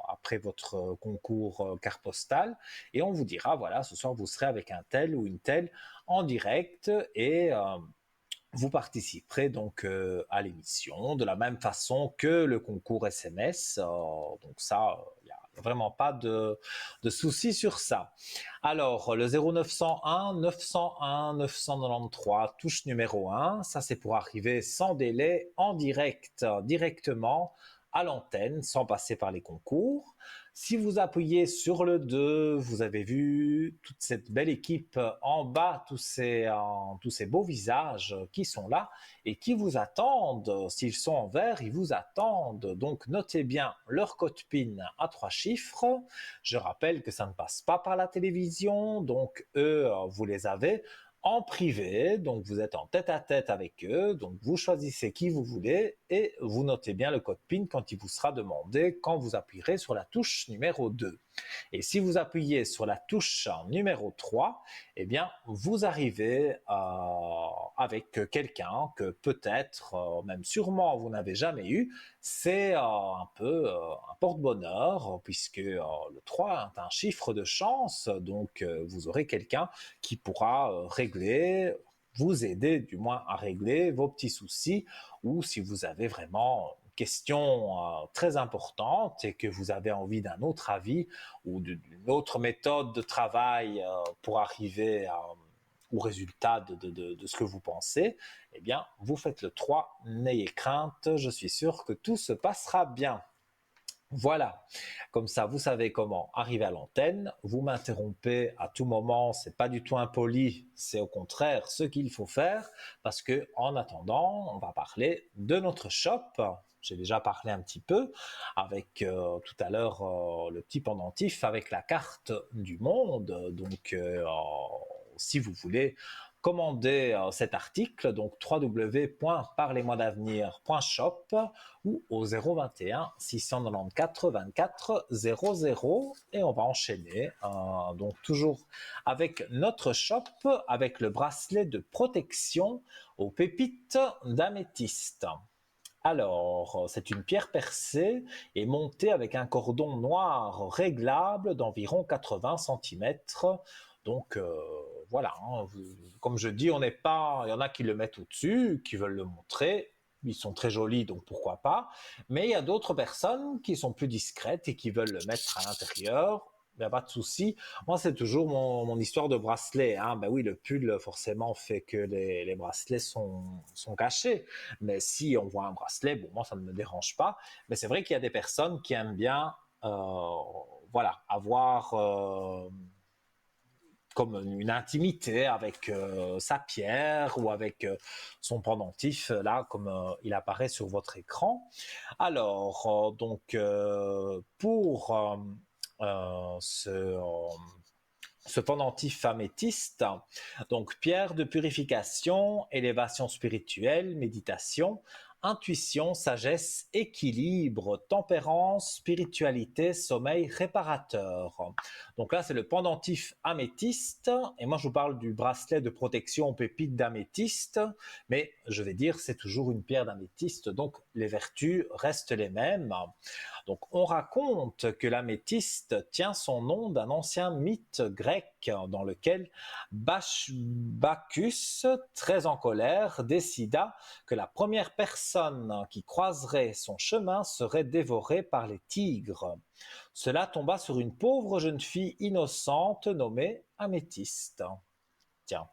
après votre concours carte postale et on vous dira voilà, ce soir vous serez avec un tel ou une telle en direct et vous participerez donc à l'émission de la même façon que le concours SMS. Donc ça, il n'y a vraiment pas de souci sur ça. Alors, le 0901 901 993, touche numéro 1, ça c'est pour arriver sans délai en direct, directement à l'antenne, sans passer par les concours. Si vous appuyez sur le 2, vous avez vu toute cette belle équipe en bas, tous ces beaux visages qui sont là et qui vous attendent. S'ils sont en vert, ils vous attendent. Donc notez bien leur code PIN à 3 chiffres. Je rappelle que ça ne passe pas par la télévision, donc eux, vous les avez en privé, donc vous êtes en tête-à-tête avec eux, donc vous choisissez qui vous voulez et vous notez bien le code PIN quand il vous sera demandé quand vous appuierez sur la touche numéro 2. Et si vous appuyez sur la touche numéro 3, eh bien, vous arrivez avec quelqu'un que peut-être, même sûrement, vous n'avez jamais eu. C'est un peu un porte-bonheur, puisque le 3 est un chiffre de chance, donc vous aurez quelqu'un qui pourra régler, vous aider du moins à régler vos petits soucis, ou si vous avez vraiment question très importante et que vous avez envie d'un autre avis ou d'une autre méthode de travail pour arriver ou résultat de ce que vous pensez, eh bien, vous faites le 3, n'ayez crainte, je suis sûr que tout se passera bien. Voilà, comme ça vous savez comment arriver à l'antenne, vous m'interrompez à tout moment, c'est pas du tout impoli, c'est au contraire ce qu'il faut faire parce que en attendant, on va parler de notre shop. J'ai déjà parlé un petit peu avec tout à l'heure le petit pendentif avec la carte du monde. Donc si vous voulez commander cet article, donc www.parlez-moi-d'avenir.shop ou au 021 694 24 00 et on va enchaîner donc toujours avec notre shop avec le bracelet de protection aux pépites d'améthyste. Alors, c'est une pierre percée et montée avec un cordon noir réglable d'environ 80 cm. Donc voilà, hein, comme je dis, on n'est pas, il y en a qui le mettent au-dessus, qui veulent le montrer. Ils sont très jolis, donc pourquoi pas. Mais il y a d'autres personnes qui sont plus discrètes et qui veulent le mettre à l'intérieur. Il n'y a pas de souci. Moi, c'est toujours mon histoire de bracelet. Hein. Ben oui, le pull, forcément, fait que les bracelets sont cachés. Mais si on voit un bracelet, bon, moi, ça ne me dérange pas. Mais c'est vrai qu'il y a des personnes qui aiment bien voilà, avoir comme une intimité avec sa pierre ou avec son pendentif, là, comme il apparaît sur votre écran. Alors, donc, pour ce pendentif améthyste, donc pierre de purification, élévation spirituelle, méditation, intuition, sagesse, équilibre, tempérance, spiritualité, sommeil réparateur. Donc là, c'est le pendentif améthyste, et moi je vous parle du bracelet de protection aux pépites d'améthyste, mais je vais dire c'est toujours une pierre d'améthyste, donc les vertus restent les mêmes. Donc on raconte que l'améthyste tient son nom d'un ancien mythe grec dans lequel Bacchus, très en colère, décida que la première personne qui croiserait son chemin serait dévorée par les tigres. Cela tomba sur une pauvre jeune fille innocente nommée Améthyste. Tiens,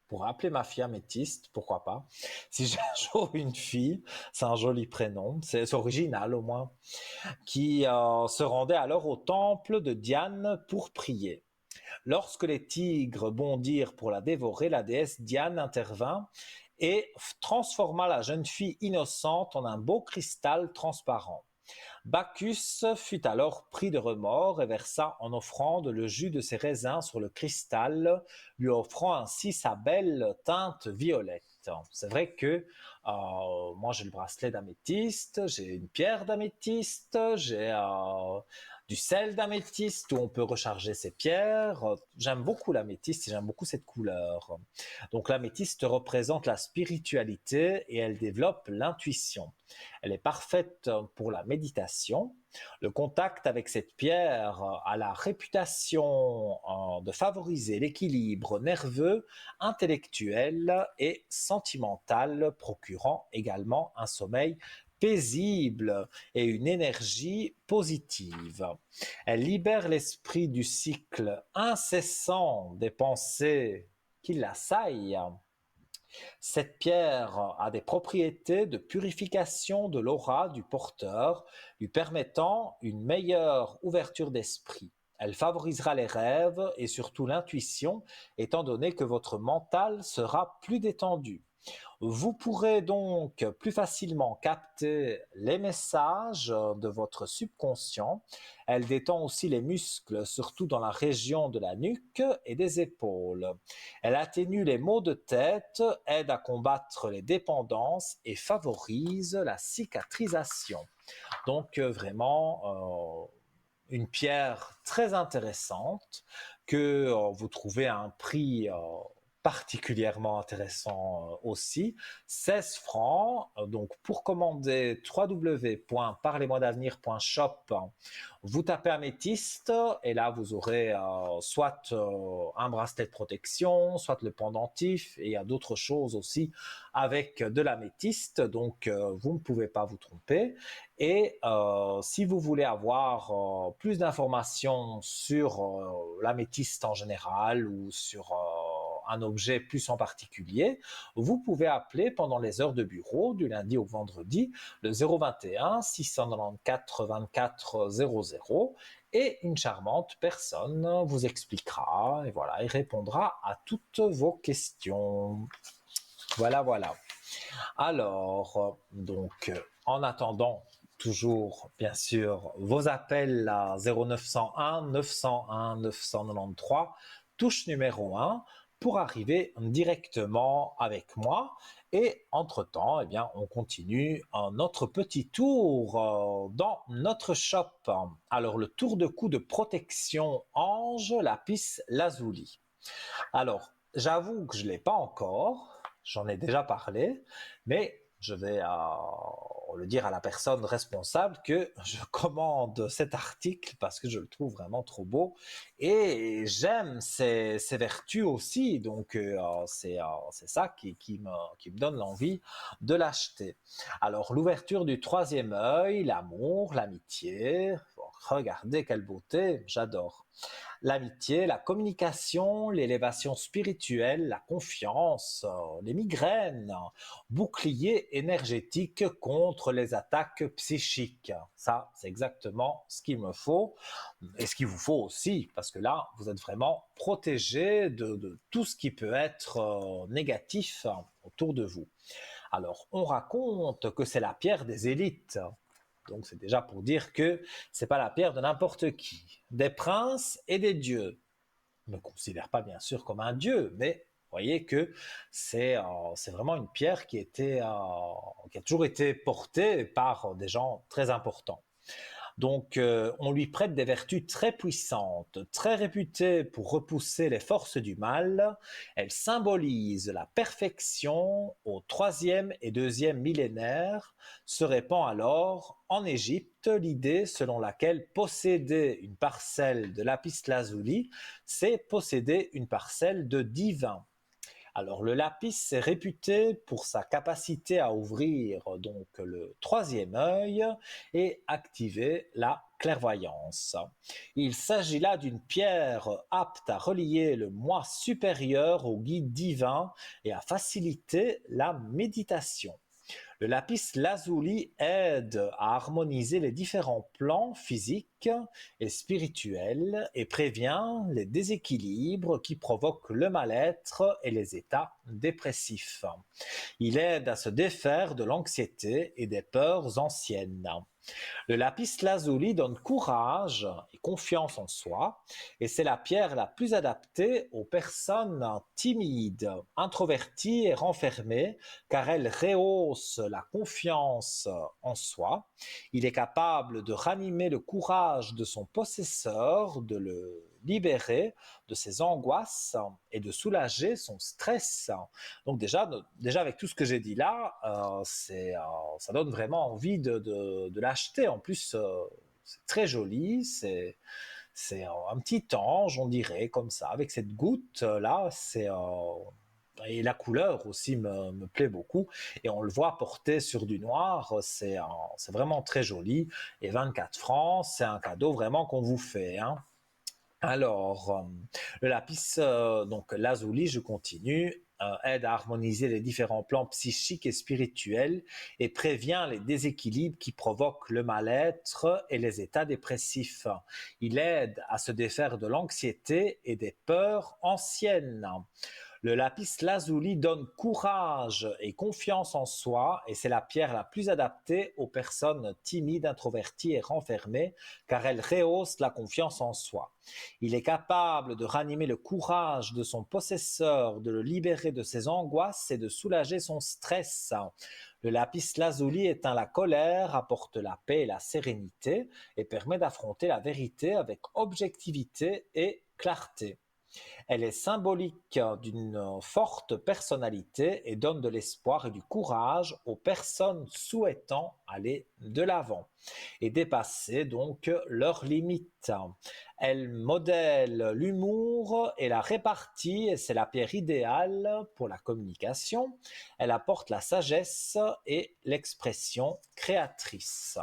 pour appeler ma fille Améthyste, pourquoi pas. Si j'ai un jour une fille, c'est un joli prénom, c'est original au moins, qui se rendait alors au temple de Diane pour prier. Lorsque les tigres bondirent pour la dévorer, la déesse Diane intervint et transforma la jeune fille innocente en un beau cristal transparent. Bacchus fut alors pris de remords et versa en offrande le jus de ses raisins sur le cristal, lui offrant ainsi sa belle teinte violette. C'est vrai que moi j'ai le bracelet d'améthyste, j'ai une pierre d'améthyste, j'ai du sel d'améthyste où on peut recharger ses pierres. J'aime beaucoup l'améthyste et j'aime beaucoup cette couleur. Donc l'améthyste représente la spiritualité et elle développe l'intuition. Elle est parfaite pour la méditation. Le contact avec cette pierre a la réputation de favoriser l'équilibre nerveux, intellectuel et sentimental, procurant également un sommeil paisible et une énergie positive. Elle libère l'esprit du cycle incessant des pensées qui l'assaillent. Cette pierre a des propriétés de purification de l'aura du porteur, lui permettant une meilleure ouverture d'esprit. Elle favorisera les rêves et surtout l'intuition, étant donné que votre mental sera plus détendu. Vous pourrez donc plus facilement capter les messages de votre subconscient. Elle détend aussi les muscles, surtout dans la région de la nuque et des épaules. Elle atténue les maux de tête, aide à combattre les dépendances et favorise la cicatrisation. Donc vraiment une pierre très intéressante que vous trouvez à un prix particulièrement intéressant aussi. 16 francs. Donc, pour commander www.parlez-moi-d'avenir.shop, vous tapez améthyste et là, vous aurez soit un bracelet de protection, soit le pendentif et il y a d'autres choses aussi avec de l'améthyste. Donc, vous ne pouvez pas vous tromper. Et si vous voulez avoir plus d'informations sur l'améthyste en général ou sur un objet plus en particulier, vous pouvez appeler pendant les heures de bureau du lundi au vendredi le 021 694 24 00 et une charmante personne vous expliquera et voilà, et répondra à toutes vos questions. Voilà, voilà. Alors, donc, en attendant, toujours, bien sûr, vos appels à 0901 901 993, touche numéro 1, pour arriver directement avec moi. Et entre-temps, eh bien, on continue notre petit tour dans notre shop. Alors, le tour de cou de protection Ange Lapis Lazuli. Alors, j'avoue que je ne l'ai pas encore, j'en ai déjà parlé, mais je vais le dire à la personne responsable que je commande cet article parce que je le trouve vraiment trop beau et j'aime ses vertus aussi, donc c'est ça qui me donne l'envie de l'acheter. Alors, l'ouverture du troisième œil, l'amour, l'amitié, regardez quelle beauté, j'adore. L'amitié, la communication, l'élévation spirituelle, la confiance, les migraines, bouclier énergétique contre les attaques psychiques. Ça, c'est exactement ce qu'il me faut et ce qu'il vous faut aussi, parce que là, vous êtes vraiment protégé de tout ce qui peut être négatif autour de vous. Alors, on raconte que c'est la pierre des élites. Donc c'est déjà pour dire que c'est pas la pierre de n'importe qui. Des princes et des dieux. Je ne me considère pas bien sûr comme un dieu, mais vous voyez que c'est vraiment une pierre qui a toujours été portée par des gens très importants. Donc, on lui prête des vertus très puissantes, très réputées pour repousser les forces du mal. Elle symbolise la perfection au troisième et deuxième millénaire. Se répand alors en Égypte l'idée selon laquelle posséder une parcelle de lapis lazuli, c'est posséder une parcelle de divin. Alors le lapis est réputé pour sa capacité à ouvrir donc le troisième œil et activer la clairvoyance. Il s'agit là d'une pierre apte à relier le moi supérieur au guide divin et à faciliter la méditation. Le lapis lazuli aide à harmoniser les différents plans physiques et spirituels et prévient les déséquilibres qui provoquent le mal-être et les états dépressifs. Il aide à se défaire de l'anxiété et des peurs anciennes. Le lapis lazuli donne courage et confiance en soi et c'est la pierre la plus adaptée aux personnes timides, introverties et renfermées car elle rehausse la confiance en soi. Il est capable de ranimer le courage de son possesseur, de le libérer de ses angoisses et de soulager son stress. Donc déjà avec tout ce que j'ai dit là, ça donne vraiment envie de l'acheter. En plus, c'est très joli, c'est un petit ange, on dirait, comme ça, avec cette goutte là, et la couleur aussi me plaît beaucoup. Et on le voit porté sur du noir, c'est vraiment très joli. Et 24 francs, c'est un cadeau vraiment qu'on vous fait, hein. Alors, le lapis, donc lazuli, je continue, aide à harmoniser les différents plans psychiques et spirituels et prévient les déséquilibres qui provoquent le mal-être et les états dépressifs. Il aide à se défaire de l'anxiété et des peurs anciennes. Le lapis lazuli donne courage et confiance en soi et c'est la pierre la plus adaptée aux personnes timides, introverties et renfermées car elle rehausse la confiance en soi. Il est capable de ranimer le courage de son possesseur, de le libérer de ses angoisses et de soulager son stress. Le lapis lazuli éteint la colère, apporte la paix et la sérénité et permet d'affronter la vérité avec objectivité et clarté. Elle est symbolique d'une forte personnalité et donne de l'espoir et du courage aux personnes souhaitant aller de l'avant et dépasser donc leurs limites. Elle modèle l'humour et la répartie et c'est la pierre idéale pour la communication. Elle apporte la sagesse et l'expression créatrice.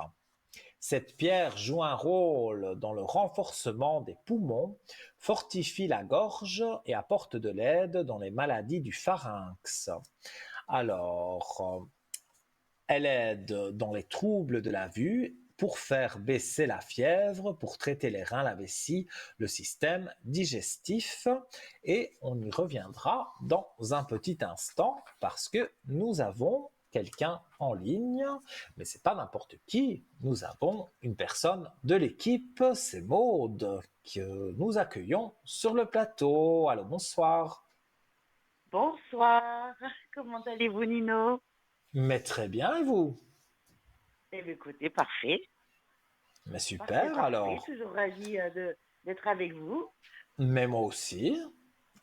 Cette pierre joue un rôle dans le renforcement des poumons, fortifie la gorge et apporte de l'aide dans les maladies du pharynx. Alors, elle aide dans les troubles de la vue pour faire baisser la fièvre, pour traiter les reins, la vessie, le système digestif. Et on y reviendra dans un petit instant parce que nous avons quelqu'un en ligne, mais c'est pas n'importe qui. Nous avons une personne de l'équipe, c'est Maude, que nous accueillons sur le plateau. Allô, bonsoir. Bonsoir, comment allez-vous Nino? Mais très bien, et vous? Eh bien, écoutez, parfait, Mais parfait, super, parfait, alors. toujours ravi d'être avec vous. Mais moi aussi.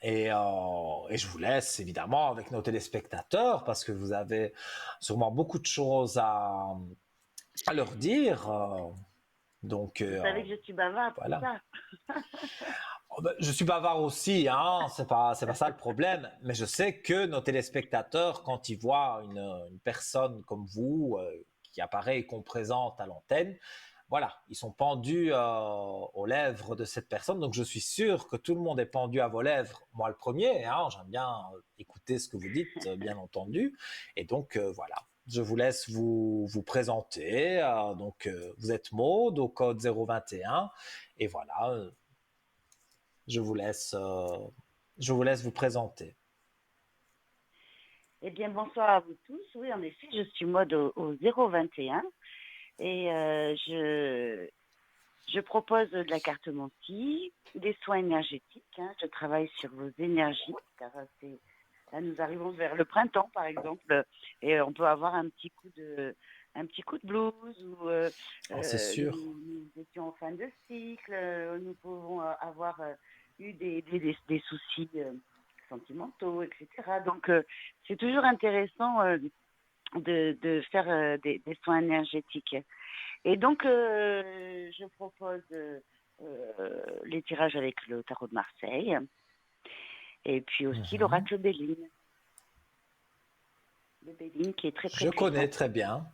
Et je vous laisse évidemment avec nos téléspectateurs parce que vous avez sûrement beaucoup de choses à leur dire. Donc Vous savez que je suis bavarde, c'est voilà. ça? Oh, ben, je suis bavard aussi, hein, c'est pas ça le problème. Mais je sais que nos téléspectateurs, quand ils voient une personne comme vous qui apparaît et qu'on présente à l'antenne, voilà, ils sont pendus aux lèvres de cette personne. Donc je suis sûr que tout le monde est pendu à vos lèvres. Moi le premier, hein, j'aime bien écouter ce que vous dites, bien entendu. Et donc voilà, je vous laisse vous présenter. Donc vous êtes Maud au code 021. Et voilà, je vous laisse, je vous laisse vous présenter. Eh bien, bonsoir à vous tous. Oui, en effet, je suis mode au 021 et je propose de la carte Monty, des soins énergétiques. Hein. Je travaille sur vos énergies, car là, nous arrivons vers le printemps, par exemple, et on peut avoir un petit coup de blues, ou Oh, c'est sûr. nous étions en fin de cycle, nous pouvons avoir eu des soucis sentimentaux, etc. Donc, c'est toujours intéressant de faire des soins énergétiques. Et donc, je propose les tirages avec le tarot de Marseille et puis aussi Mhm. l'oracle Béline. Le Béline qui est très très Je connais puissant. très bien.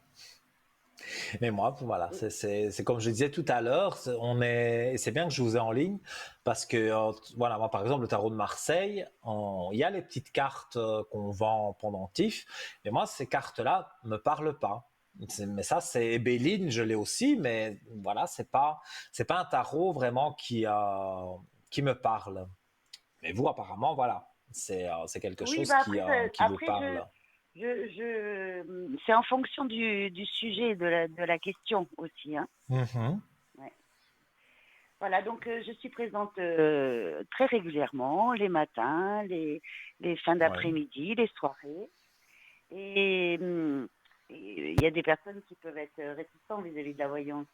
Mais moi, voilà, c'est comme je disais tout à l'heure, c'est bien que je vous ai en ligne parce que, voilà, moi, par exemple, le tarot de Marseille, il y a les petites cartes qu'on vend en pendentif, mais moi, ces cartes-là me parlent pas. Mais ça, c'est Béline, je l'ai aussi, mais voilà, c'est pas un tarot vraiment qui me parle. Mais vous, apparemment, voilà, c'est quelque Oui, chose bah après, qui vous après parle. c'est en fonction du sujet de la question aussi. Hein. Mhm. Ouais. Voilà, donc je suis présente très régulièrement, les matins, les fins Oui. d'après-midi, les soirées. Et il y a des personnes qui peuvent être réticentes vis-à-vis de la voyance.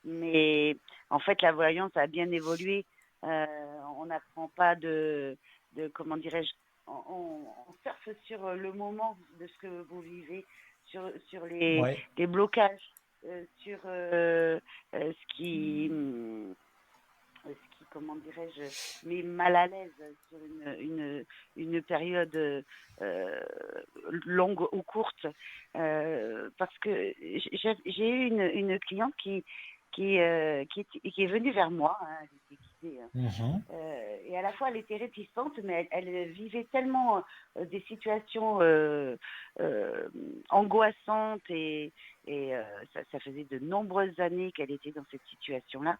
Mais en fait, la voyance a bien évolué. On n'apprend pas comment dirais-je, on surfe sur le moment de ce que vous vivez, sur Oui. les blocages, sur ce qui, comment dirais-je, met mal à l'aise sur une période longue ou courte. Parce que j'ai eu une cliente qui est venue vers moi, hein, elle était guidée, hein. Mhm. Et à la fois, elle était réticente, mais elle vivait tellement des situations angoissantes et ça faisait de nombreuses années qu'elle était dans cette situation-là.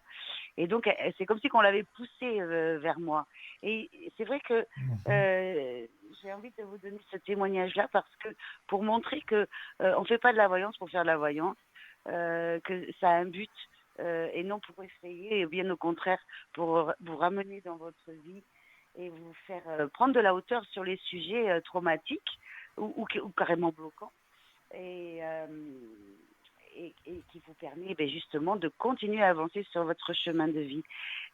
Et donc, c'est comme si qu'on l'avait poussée vers moi. Et c'est vrai que Mhm. j'ai envie de vous donner ce témoignage-là parce que pour montrer que on ne fait pas de la voyance pour faire de la voyance, que ça a un but et non pour essayer, et bien au contraire, pour vous ramener dans votre vie et vous faire prendre de la hauteur sur les sujets traumatiques ou carrément bloquants. Et, et qui vous permet justement de continuer à avancer sur votre chemin de vie.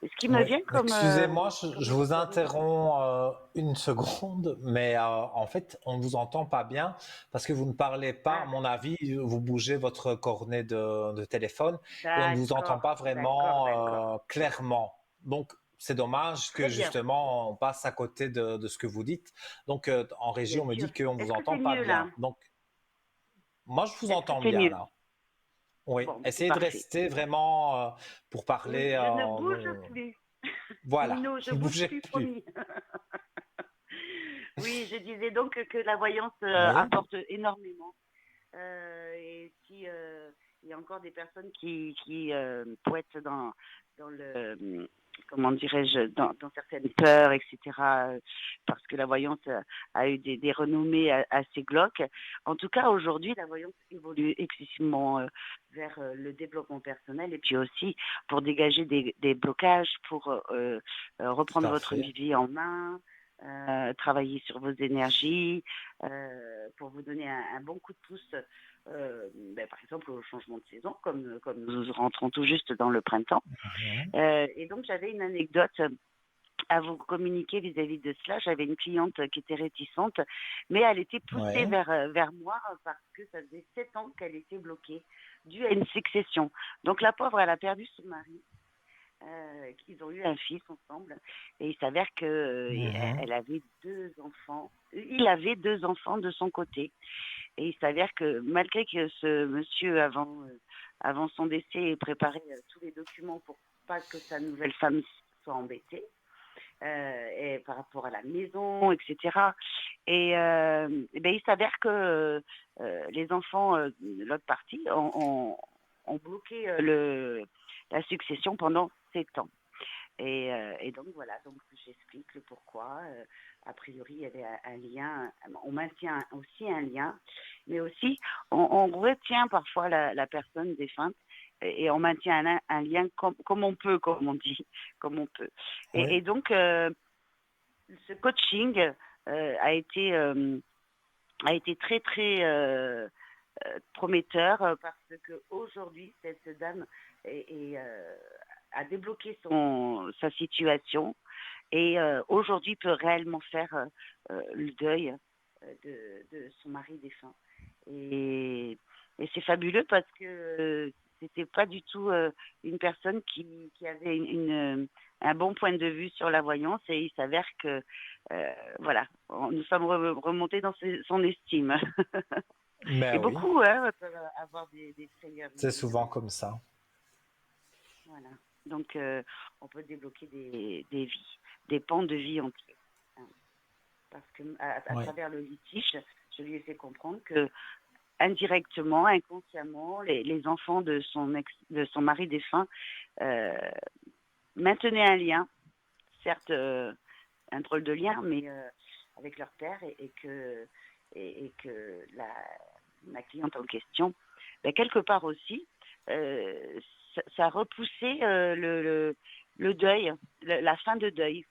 Et ce qui me Oui, vient excusez-moi, comme je vous expérience. interromps une seconde, mais en fait, on ne vous entend pas bien parce que vous ne parlez pas, à Ah, mon avis, vous bougez votre cornet de téléphone et on ne vous entend d'accord, pas d'accord, vraiment d'accord. clairement. Donc, c'est dommage que Très bien, justement on passe à côté de ce que vous dites. Donc, en régie, bien on me sûr. dit qu'on ne vous Est-ce que entend c'est pas mieux là? bien. Donc, moi, je vous Est-ce que entends c'est bien mieux? là. Oui, Bon, c'est essayez de parfait. rester vraiment pour Oui, parler. je ne bouge plus. Voilà, Nino, je ne bouge bougez plus, plus. promis. Oui, je disais donc que la voyance Oui. apporte énormément. Et si il y a encore des personnes qui poètent dans le comment dirais-je dans certaines peurs, etc. Parce que la voyance a eu des renommées assez glauques. En tout cas, aujourd'hui, la voyance évolue excessivement vers le développement personnel et puis aussi pour dégager des blocages, pour Tout reprendre à votre fait. vie en main. Travailler sur vos énergies pour vous donner un bon coup de pouce par exemple au changement de saison, comme nous rentrons tout juste dans le printemps. Mhm. Et donc j'avais une anecdote à vous communiquer vis-à-vis de cela. J'avais une cliente qui était réticente, mais elle était poussée Ouais. vers moi parce que ça faisait 7 ans qu'elle était bloquée, due à une succession. Donc la pauvre, elle a perdu son mari. Qu'ils ont eu un fils ensemble et il s'avère que Mhm. elle avait 2 enfants. Il avait 2 enfants de son côté. Et il s'avère que malgré que ce monsieur, avant son décès, ait préparé tous les documents pour pas que sa nouvelle femme soit embêtée, et par rapport à la maison, etc. Il s'avère que les enfants de l'autre partie ont bloqué la succession pendant 7 ans. Et donc voilà, donc j'explique le pourquoi. A priori, il y avait un lien, on maintient aussi un lien, mais aussi on retient parfois la personne défunte et on maintient un lien comme on peut, comme on dit, comme on peut. Oui. Et donc, ce coaching a été très très prometteur parce que aujourd'hui cette dame a débloqué sa situation et aujourd'hui peut réellement faire le deuil de son mari défunt. Et c'est fabuleux parce que c'était pas du tout une personne qui avait un bon point de vue sur la voyance et il s'avère que voilà, nous sommes remontés dans son estime. Et Mais oui, beaucoup peuvent avoir des frayeurs c'est vis-à-vis de souvent la comme ça. voilà. Donc, on peut débloquer des vies, des pans de vie entiers. Hein. Parce que à Oui. travers le litige, je lui ai fait comprendre que indirectement, inconsciemment, les enfants de son mari défunt euh, maintenaient un lien, certes un drôle de lien, mais avec leur père et que ma cliente en question, quelque part aussi, ça repoussait le deuil, la fin de deuil.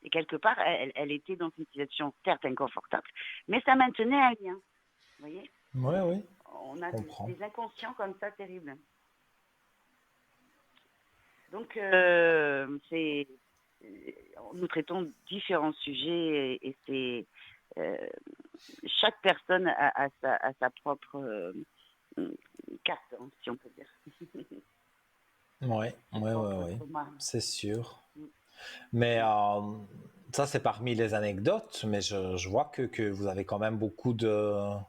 Et quelque part, elle était dans une situation certes inconfortable, mais ça maintenait un lien. Vous voyez, Oui, oui, on je a comprends. des inconscients comme ça terribles. Donc, nous traitons différents sujets et c'est chaque personne a sa propre carte, hein, si on peut dire. Oui, Ses oui, oui, propres oui, traumas. c'est sûr. Mm, Mais mm. ça, c'est parmi les anecdotes, mais je vois que vous avez quand même beaucoup on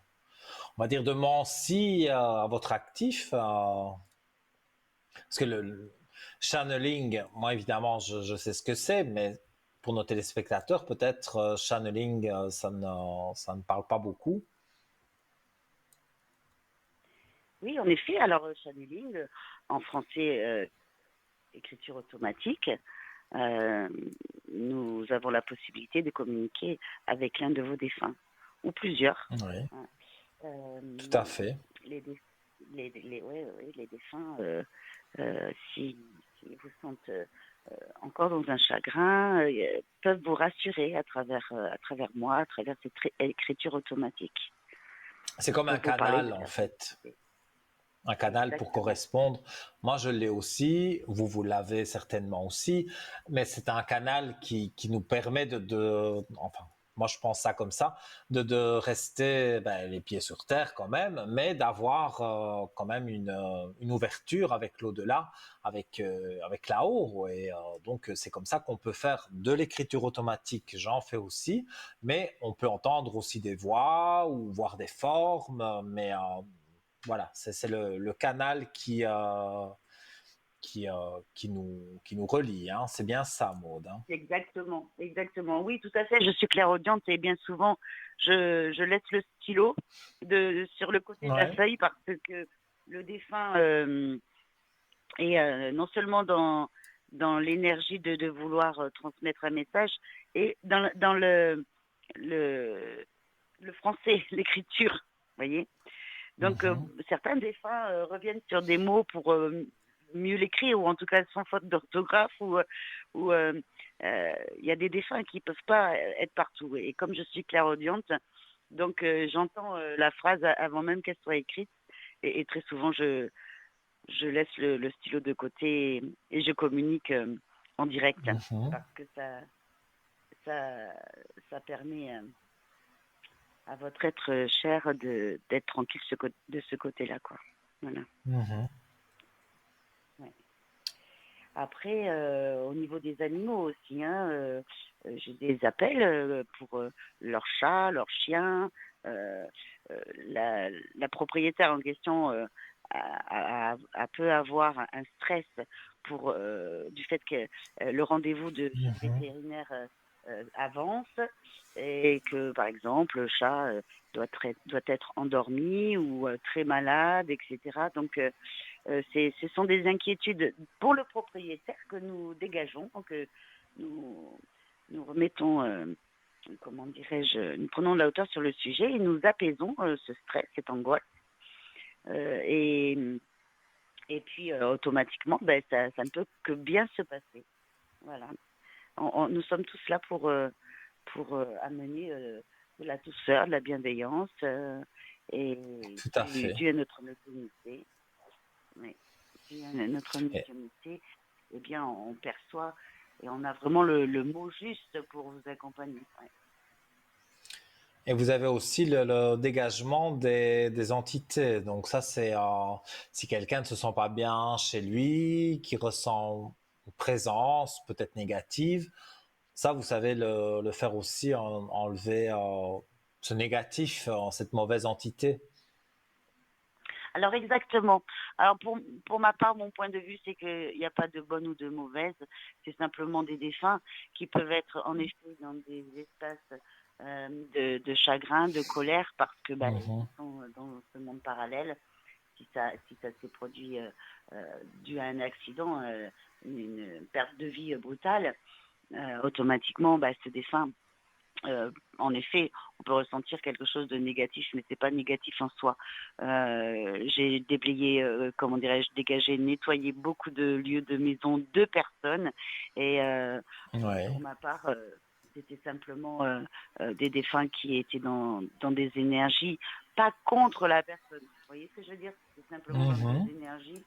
va dire, de mentis à votre actif. Parce que le channeling, moi, évidemment, je sais ce que c'est, mais pour nos téléspectateurs, peut-être channeling, ça ne parle pas beaucoup. Oui, en effet. Alors, channeling, en français, écriture automatique, euh, nous avons la possibilité de communiquer avec l'un de vos défunts, ou plusieurs. Oui, Hein. Euh, tout à fait. les, dé- les défunts, si, si vous sentent encore dans un chagrin, peuvent vous rassurer à travers moi, à travers cette écriture automatique. C'est Ils comme un peuvent vous parler canal, de en leur fait. passé. un canal pour exactement. correspondre. Moi, je l'ai aussi, vous l'avez certainement aussi, mais c'est un canal qui nous permet enfin, moi je pense ça comme ça, de rester ben, les pieds sur terre quand même, mais d'avoir quand même une ouverture avec l'au-delà, avec là-haut. Et donc c'est comme ça qu'on peut faire de l'écriture automatique, j'en fais aussi, mais on peut entendre aussi des voix ou voir des formes, mais voilà, c'est le canal qui nous relie. Hein. C'est bien ça, Maud. Hein. Exactement, exactement. Oui, tout à fait. Je suis clairaudiente et bien souvent, je laisse le stylo sur le côté de la Ouais. feuille parce que le défunt est non seulement dans l'énergie de vouloir transmettre un message et dans le, le français, l'écriture, vous voyez. Donc, Mhm. certains défunts reviennent sur des mots pour mieux l'écrire, ou en tout cas sans faute d'orthographe, ou il y a des défunts qui ne peuvent pas être partout. Et comme je suis clairaudiente, donc j'entends la phrase avant même qu'elle soit écrite, et très souvent je laisse le stylo de côté et je communique en direct, Mhm. parce que ça, ça permet à votre être cher d'être tranquille de ce côté-là, quoi. Voilà. Mhm. Ouais. Après, au niveau des animaux aussi, hein, j'ai des appels pour leur chat, leur chien. euh, la propriétaire en question peut avoir un stress du fait que le rendez-vous chez le Mhm. vétérinaire avance et que, par exemple, le chat doit être endormi ou très malade, etc. Donc, ce sont des inquiétudes pour le propriétaire que nous dégageons, que nous, nous remettons, comment dirais-je, nous prenons de la hauteur sur le sujet et nous apaisons ce stress, cette angoisse. Euh, et, et puis, automatiquement, ben, ça ne peut que bien se passer. Voilà. Nous sommes tous là pour amener de la douceur, de la bienveillance et Tout à fait. dû à notre médiumnité. Oui. Dû à notre Et, médiumnité, eh bien, on perçoit et on a vraiment le mot juste pour vous accompagner. Ouais. et vous avez aussi le dégagement des entités. Donc ça, c'est si quelqu'un ne se sent pas bien chez lui, qui ressent une présence peut-être négative, ça, vous savez le faire aussi, enlever ce négatif, cette mauvaise entité. Alors exactement. Alors pour ma part, mon point de vue, c'est qu'il n'y a pas de bonne ou de mauvaise. C'est simplement des défunts qui peuvent être en effet dans des espaces de chagrin, de colère, parce que bah, Mhm. ils sont dans ce monde parallèle. Si ça s'est produit dû à un accident, une perte de vie brutale, automatiquement, bah, ce défunt en effet, on peut ressentir quelque chose de négatif, mais c'est pas négatif en soi. J'ai déblayé, comment dirais-je, dégagé, nettoyé beaucoup de lieux de maison de personnes, et Ouais. pour ma part, c'était simplement des défunts qui étaient dans des énergies, pas contre la personne. Vous voyez ce que je veux dire? C'est simplement dans des Mhm. énergies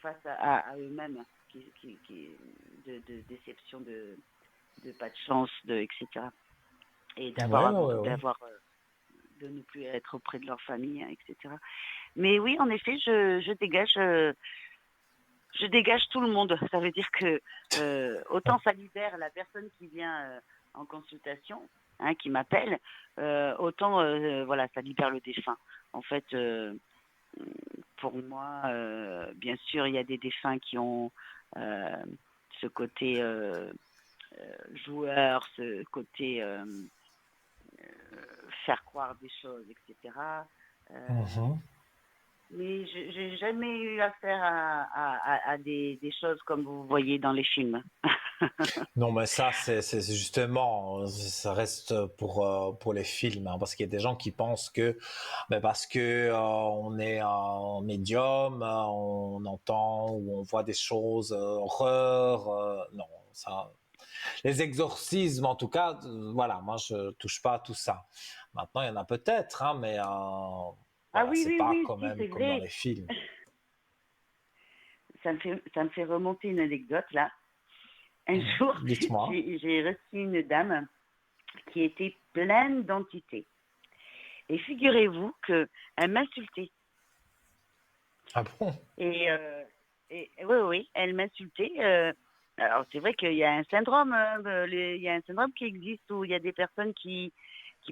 face à eux-mêmes, de déception, de pas de chance, etc. Et Ouais, ouais, ouais, ouais. de ne plus être auprès de leur famille, hein, etc. Mais oui, en effet, je dégage tout le monde. Ça veut dire que autant ça libère la personne qui vient en consultation, hein, qui m'appelle, autant voilà, ça libère le défunt. En fait, pour moi, bien sûr, il y a des défunts qui ont euh, ce côté joueur, ce côté faire croire des choses, etc. Euh, Mhm. mais je n'ai jamais eu affaire à des choses comme vous voyez dans les films. Non, mais ça, c'est justement, ça reste pour les films, hein, parce qu'il y a des gens qui pensent que, ben parce que on est un médium, on entend ou on voit des choses horreurs, non, ça, les exorcismes, en tout cas, voilà, moi je touche pas à tout ça. Maintenant, il y en a peut-être, hein, mais Ah Voilà, oui, c'est oui, pas oui, quand si, même c'est comme dans vrai. les films. Ça me fait remonter une anecdote là. Un jour, Dites-moi. j'ai reçu une dame qui était pleine d'entités. Et figurez-vous qu'elle m'insultait. Ah bon? Et, oui, oui, elle m'insultait. Alors, c'est vrai qu'il y a un syndrome, il y a un syndrome qui existe où il y a des personnes qui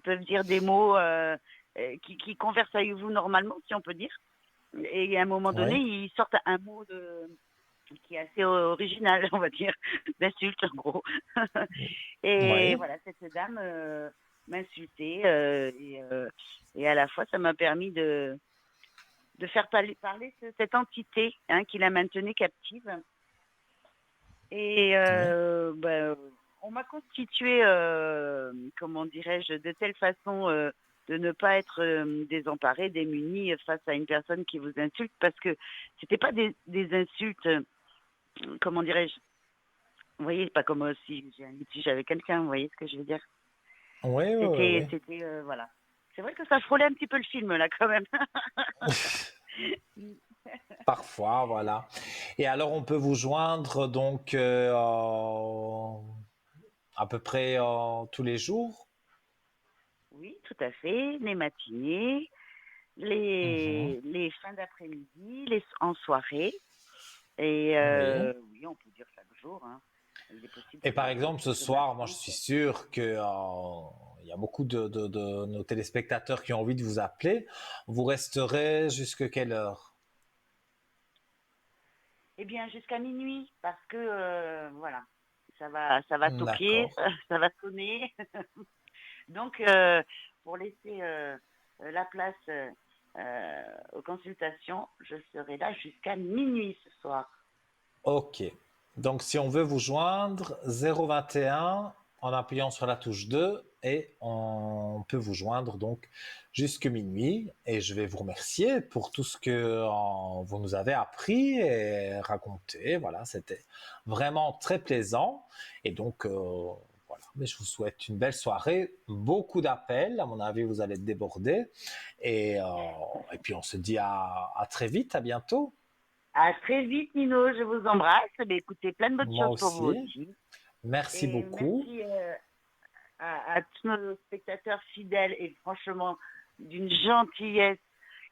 peuvent dire des mots, qui conversent avec vous normalement, si on peut dire. Et à un moment donné, Oui, ils sortent un mot qui est assez original, on va dire, d'insulte en gros. Et oui, voilà, cette dame m'insultait et à la fois, ça m'a permis de faire parler cette entité qui la maintenait captive. Et oui. on m'a constitué, comment dirais-je, de telle façon de ne pas être désemparée, démunie face à une personne qui vous insulte, parce que c'était pas des insultes, comment dirais-je, vous voyez, pas comme si j'ai un litige avec quelqu'un, vous voyez ce que je veux dire. Oui, oui, oui, C'était, voilà. C'est vrai que ça frôlait un petit peu le film là, quand même. oui. Parfois, voilà. Et alors, on peut vous joindre donc à peu près tous les jours? Oui, tout à fait. Les matinées, Mhm. les fins d'après-midi, en soirée. Et Oui. oui, on peut dire chaque jour, hein. Il est possible Et par exemple, ce que je soir, moi, je m'absente. suis sûr que il y a beaucoup de nos téléspectateurs qui ont envie de vous appeler. Vous resterez jusque quelle heure? Eh bien, jusqu'à minuit, parce que voilà, ça va toquer, D'accord. ça va sonner. Donc, pour laisser la place aux consultations, je serai là jusqu'à minuit ce soir. Ok. Donc, si on veut vous joindre, 021 en appuyant sur la touche 2 et on peut vous joindre donc jusque minuit. Et je vais vous remercier pour tout ce que vous nous avez appris et raconté. Voilà, c'était vraiment très plaisant. Et donc, voilà. Mais je vous souhaite une belle soirée, beaucoup d'appels. À mon avis, vous allez être débordés. Et puis, on se dit à très vite, à bientôt. À très vite, Nino, je vous embrasse. Mais écoutez, plein de bonnes Moi choses pour vous aussi. aussi. Merci Et beaucoup. merci à tous nos spectateurs fidèles et franchement d'une gentillesse.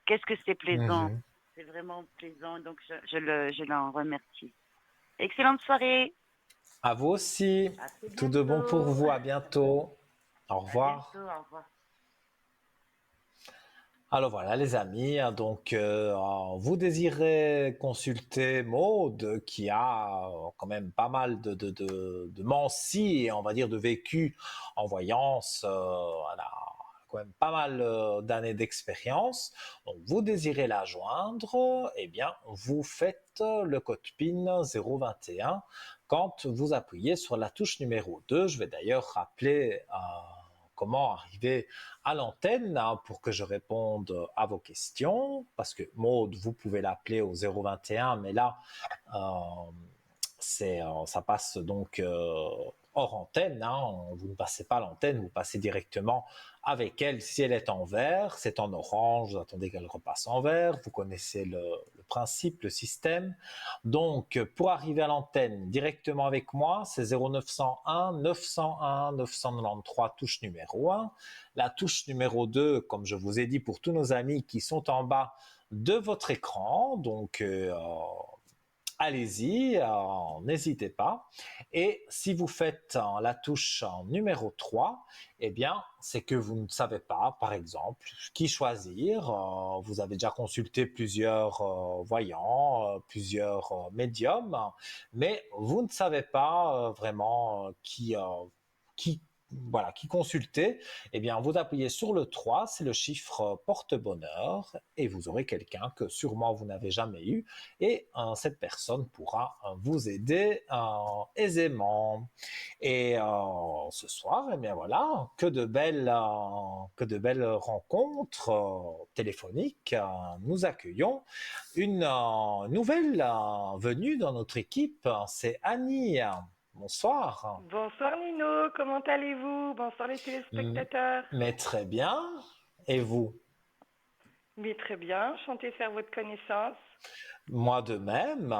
Qu'est-ce que c'est plaisant. Mhm. C'est vraiment plaisant. Donc, je l'en remercie. Excellente soirée. À vous aussi. À très Tout de bon pour bientôt. vous. À bientôt. Au À bientôt. revoir. Au revoir. Alors voilà les amis, hein, donc vous désirez consulter Maud qui a quand même pas mal de mancie et on va dire de vécu en voyance, elle a quand même pas mal d'années d'expérience. Donc vous désirez la joindre, eh bien vous faites le code PIN 021 quand vous appuyez sur la touche numéro 2. Je vais d'ailleurs rappeler comment arriver à l'antenne hein, pour que je réponde à vos questions. Parce que Maud, vous pouvez l'appeler au 021, mais là, euh, ça passe donc hors antenne. Hein. Vous ne passez pas l'antenne, vous passez directement avec elle. Si elle est en vert, c'est en orange. Vous attendez qu'elle repasse en vert. Vous connaissez le principe, le système. Donc, pour arriver à l'antenne directement avec moi, c'est 0901 901 993 touche numéro 1. La touche numéro 2, comme je vous ai dit pour tous nos amis qui sont en bas de votre écran. Donc, allez-y, n'hésitez pas. Et si vous faites la touche numéro 3, eh bien, c'est que vous ne savez pas, par exemple, qui choisir. Vous avez déjà consulté plusieurs voyants, plusieurs médiums, mais vous ne savez pas vraiment qui voilà, qui consulter, eh bien, vous appuyez sur le 3, c'est le chiffre porte-bonheur, et vous aurez quelqu'un que sûrement vous n'avez jamais eu, et cette personne pourra vous aider aisément. Et ce soir, eh bien voilà, que de belles rencontres téléphoniques. Nous accueillons une nouvelle venue dans notre équipe, c'est Annie. Bonsoir. Bonsoir Nino, comment allez-vous? Bonsoir les téléspectateurs. Mais très bien. Et vous? Mais très bien, enchanté de faire votre connaissance. Moi de même.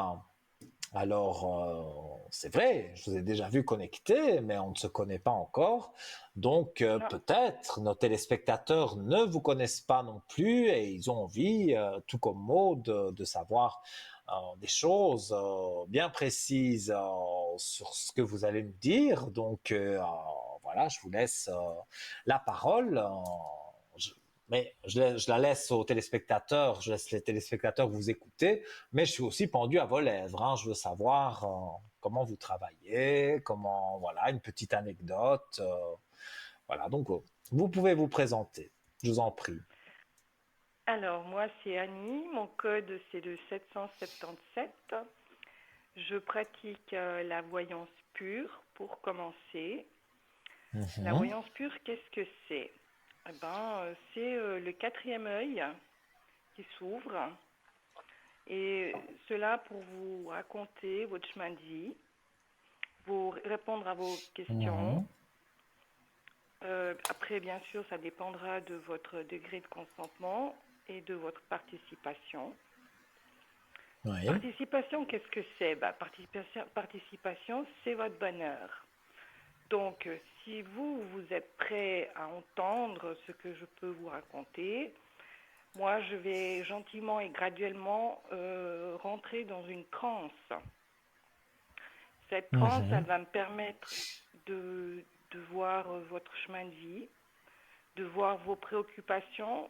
Alors, c'est vrai, je vous ai déjà vu connecter, mais on ne se connaît pas encore. Donc, Non. peut-être nos téléspectateurs ne vous connaissent pas non plus et ils ont envie, tout comme Maud, de savoir des choses bien précises sur ce que vous allez nous dire. Donc, voilà, je vous laisse la parole. Je- mais je la laisse aux téléspectateurs, je laisse les téléspectateurs vous écouter, mais je suis aussi pendu à vos lèvres. Hein. Je veux savoir comment vous travaillez, comment, voilà, une petite anecdote. Voilà, donc vous pouvez vous présenter, je vous en prie. Alors, moi, c'est Annie. Mon code, c'est le 777. Je pratique la voyance pure pour commencer. La Mhm. voyance pure, qu'est-ce que c'est? Eh ben, c'est le quatrième œil qui s'ouvre. Et cela pour vous raconter votre chemin de vie, vous répondre à vos questions. Mhm. Après, bien sûr, ça dépendra de votre degré de consentement et de votre participation. Oui. Participation, qu'est-ce que c'est? Participation, c'est votre bonheur. Donc, si vous êtes prêt à entendre ce que je peux vous raconter, moi, je vais gentiment et graduellement rentrer dans une transe. Cette transe, elle Mhm. va me permettre de voir votre chemin de vie, de voir vos préoccupations,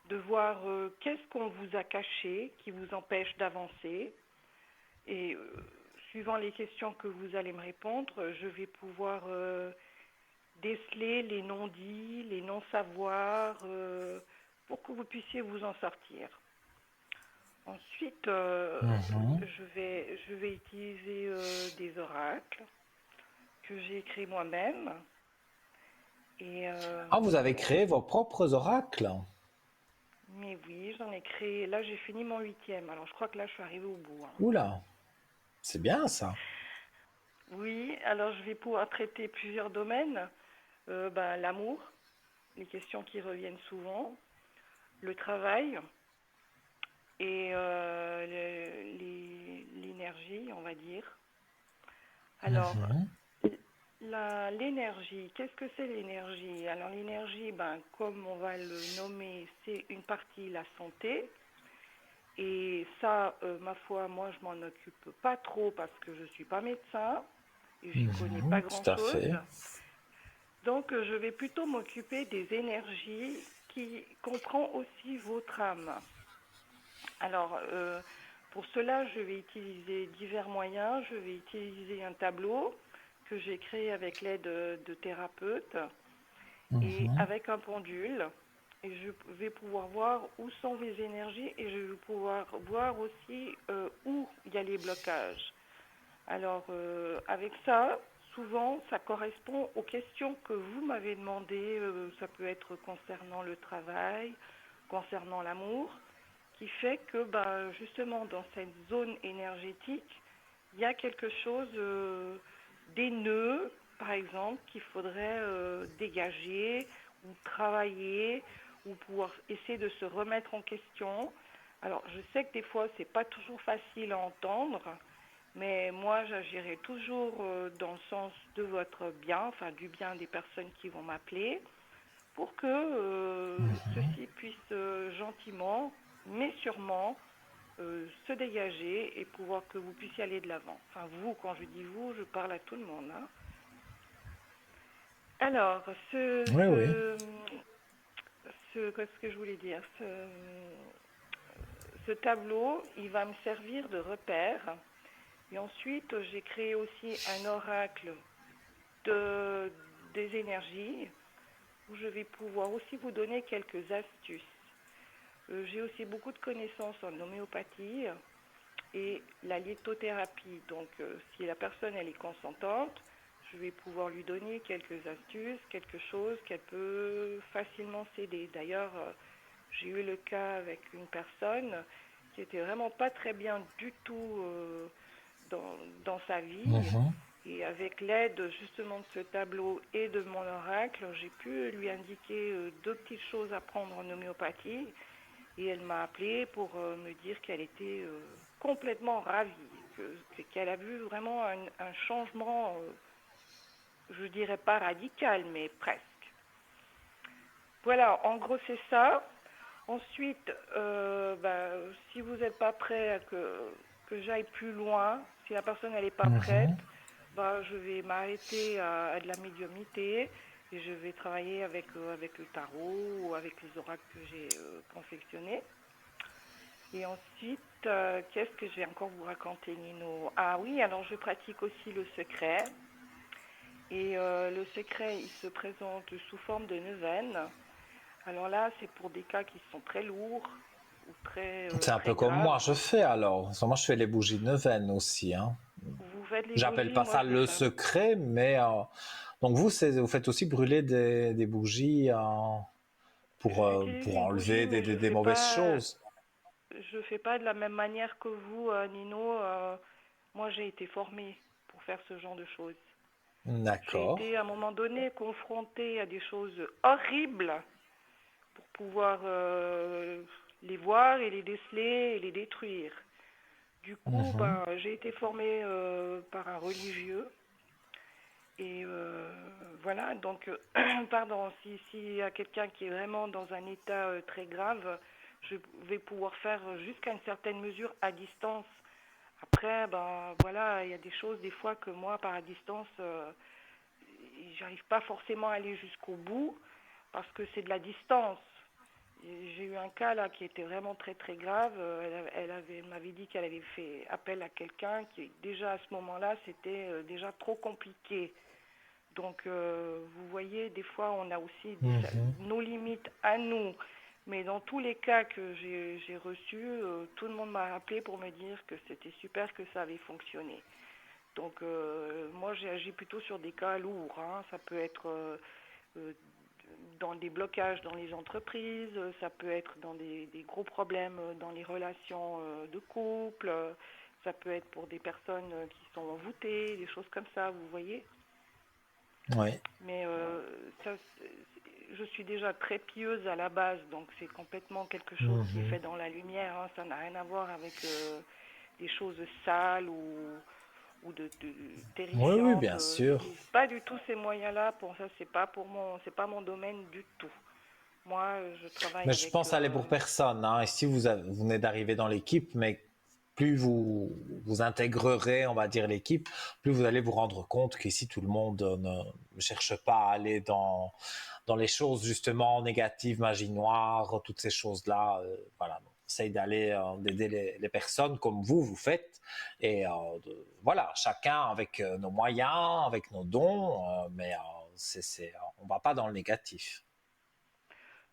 de voir qu'est-ce qu'on vous a caché qui vous empêche d'avancer. Et suivant les questions que vous allez me répondre, je vais pouvoir déceler les non-dits, les non-savoirs, pour que vous puissiez vous en sortir. Ensuite, Mhm. je vais utiliser des oracles que j'ai écrits moi-même. Et Ah, vous avez créé vos propres oracles? mais oui, j'en ai créé. Là, j'ai fini mon huitième. Alors, je crois que là, je suis arrivée au bout, hein. Oula, c'est bien ça. Oui, alors je vais pouvoir traiter plusieurs domaines. L'amour, les questions qui reviennent souvent, le travail et l'énergie, on va dire. Alors, Mhm. l'énergie, qu'est-ce que c'est l'énergie? Alors l'énergie, comme on va le nommer, c'est une partie la santé. Et ça, ma foi, moi, je m'en occupe pas trop parce que je suis pas médecin et j'y connais pas Mhm. Tout à grand-chose. fait. Donc, je vais plutôt m'occuper des énergies qui comprend aussi votre âme. Alors, pour cela, je vais utiliser divers moyens. Je vais utiliser un tableau que j'ai créé avec l'aide de thérapeutes et Mhm. avec un pendule. Et je vais pouvoir voir où sont les énergies et je vais pouvoir voir aussi où il y a les blocages. Alors, avec ça, souvent, ça correspond aux questions que vous m'avez demandées. Ça peut être concernant le travail, concernant l'amour, qui fait que, justement, dans cette zone énergétique, il y a quelque chose, des nœuds, par exemple, qu'il faudrait dégager ou travailler ou pouvoir essayer de se remettre en question. Alors, je sais que des fois, c'est pas toujours facile à entendre, mais moi, j'agirai toujours dans le sens de votre bien, enfin du bien des personnes qui vont m'appeler, pour que ceux-ci puissent gentiment, mais sûrement, se dégager et pouvoir que vous puissiez aller de l'avant. Enfin, vous, quand je dis vous, je parle à tout le monde, hein. Alors, Oui, oui. qu'est-ce que je voulais dire? Ce tableau, il va me servir de repère. Et ensuite, j'ai créé aussi un oracle de, des énergies où je vais pouvoir aussi vous donner quelques astuces. J'ai aussi beaucoup de connaissances en homéopathie et la lithothérapie. Donc, si la personne elle est consentante, je vais pouvoir lui donner quelques astuces, quelque chose qu'elle peut facilement s'aider. D'ailleurs, j'ai eu le cas avec une personne qui était vraiment pas très bien du tout dans sa vie. Mhm. Et avec l'aide justement de ce tableau et de mon oracle, j'ai pu lui indiquer deux petites choses à prendre en homéopathie. Et elle m'a appelé pour me dire qu'elle était complètement ravie, qu'elle a vu vraiment un changement, je dirais pas radical, mais presque. Voilà, en gros c'est ça. Ensuite, si vous n'êtes pas prêt à que j'aille plus loin, si la personne elle n'est pas prête, Mhm. je vais m'arrêter à de la médiumnité et je vais travailler avec le tarot ou avec les oracles que j'ai confectionnés. Et ensuite, qu'est-ce que je vais encore vous raconter, Nino? Ah oui, alors je pratique aussi le secret. Et le secret, il se présente sous forme de neuvaine. Alors là, c'est pour des cas qui sont très lourds ou C'est un peu très comme moi, graves. je fais alors. Moi, je fais les bougies de neuvaine aussi, hein. Vous faites les J'appelle bougies, pas moi ça je le fais. secret, mais donc vous, vous faites aussi brûler des bougies J'utilise pour une bougie, enlever mais des mauvaises choses. je fais pas de la même manière que vous, Nino. Moi, j'ai été formée pour faire ce genre de choses. J'ai D'accord. été à un moment donné confrontée à des choses horribles pour pouvoir les voir et les déceler et les détruire. Du coup, Mhm. j'ai été formée par un religieux. Et voilà, donc, pardon, s'il y a quelqu'un qui est vraiment dans un état très grave, je vais pouvoir faire jusqu'à une certaine mesure à distance. Après, voilà, il y a des choses des fois que moi, par distance, j'arrive pas forcément à aller jusqu'au bout parce que c'est de la distance. J'ai eu un cas là qui était vraiment très très grave. Elle m'avait dit qu'elle avait fait appel à quelqu'un qui déjà à ce moment-là c'était déjà trop compliqué. Donc vous voyez, des fois on a aussi Mhm. nos limites à nous. Mais dans tous les cas que j'ai reçus, tout le monde m'a appelé pour me dire que c'était super, que ça avait fonctionné. Donc moi j'ai agi plutôt sur des cas lourds, hein. Ça peut être euh, dans des blocages dans les entreprises, ça peut être dans des gros problèmes dans les relations de couple, ça peut être pour des personnes qui sont envoûtées, des choses comme ça, vous voyez. Oui. Mais ça, je suis déjà très pieuse à la base, donc c'est complètement quelque chose qui est Mhm. fait dans la lumière, hein. Ça n'a rien à voir avec des choses sales ou de Oui, oui, terrifiantes. bien sûr. J'utilise pas du tout ces moyens-là pour ça. C'est pas mon domaine du tout. Moi, je travaille Mais je avec. pense aller pour personne, hein. Et si vous venez d'arriver dans l'équipe, mais plus vous intégrerez, on va dire, l'équipe, plus vous allez vous rendre compte qu'ici, tout le monde ne cherche pas à aller dans les choses, justement, négatives, magie noire, toutes ces choses-là. Voilà. On essaye d'aider les personnes comme vous faites. Et voilà, chacun avec nos moyens, avec nos dons, mais on ne va pas dans le négatif.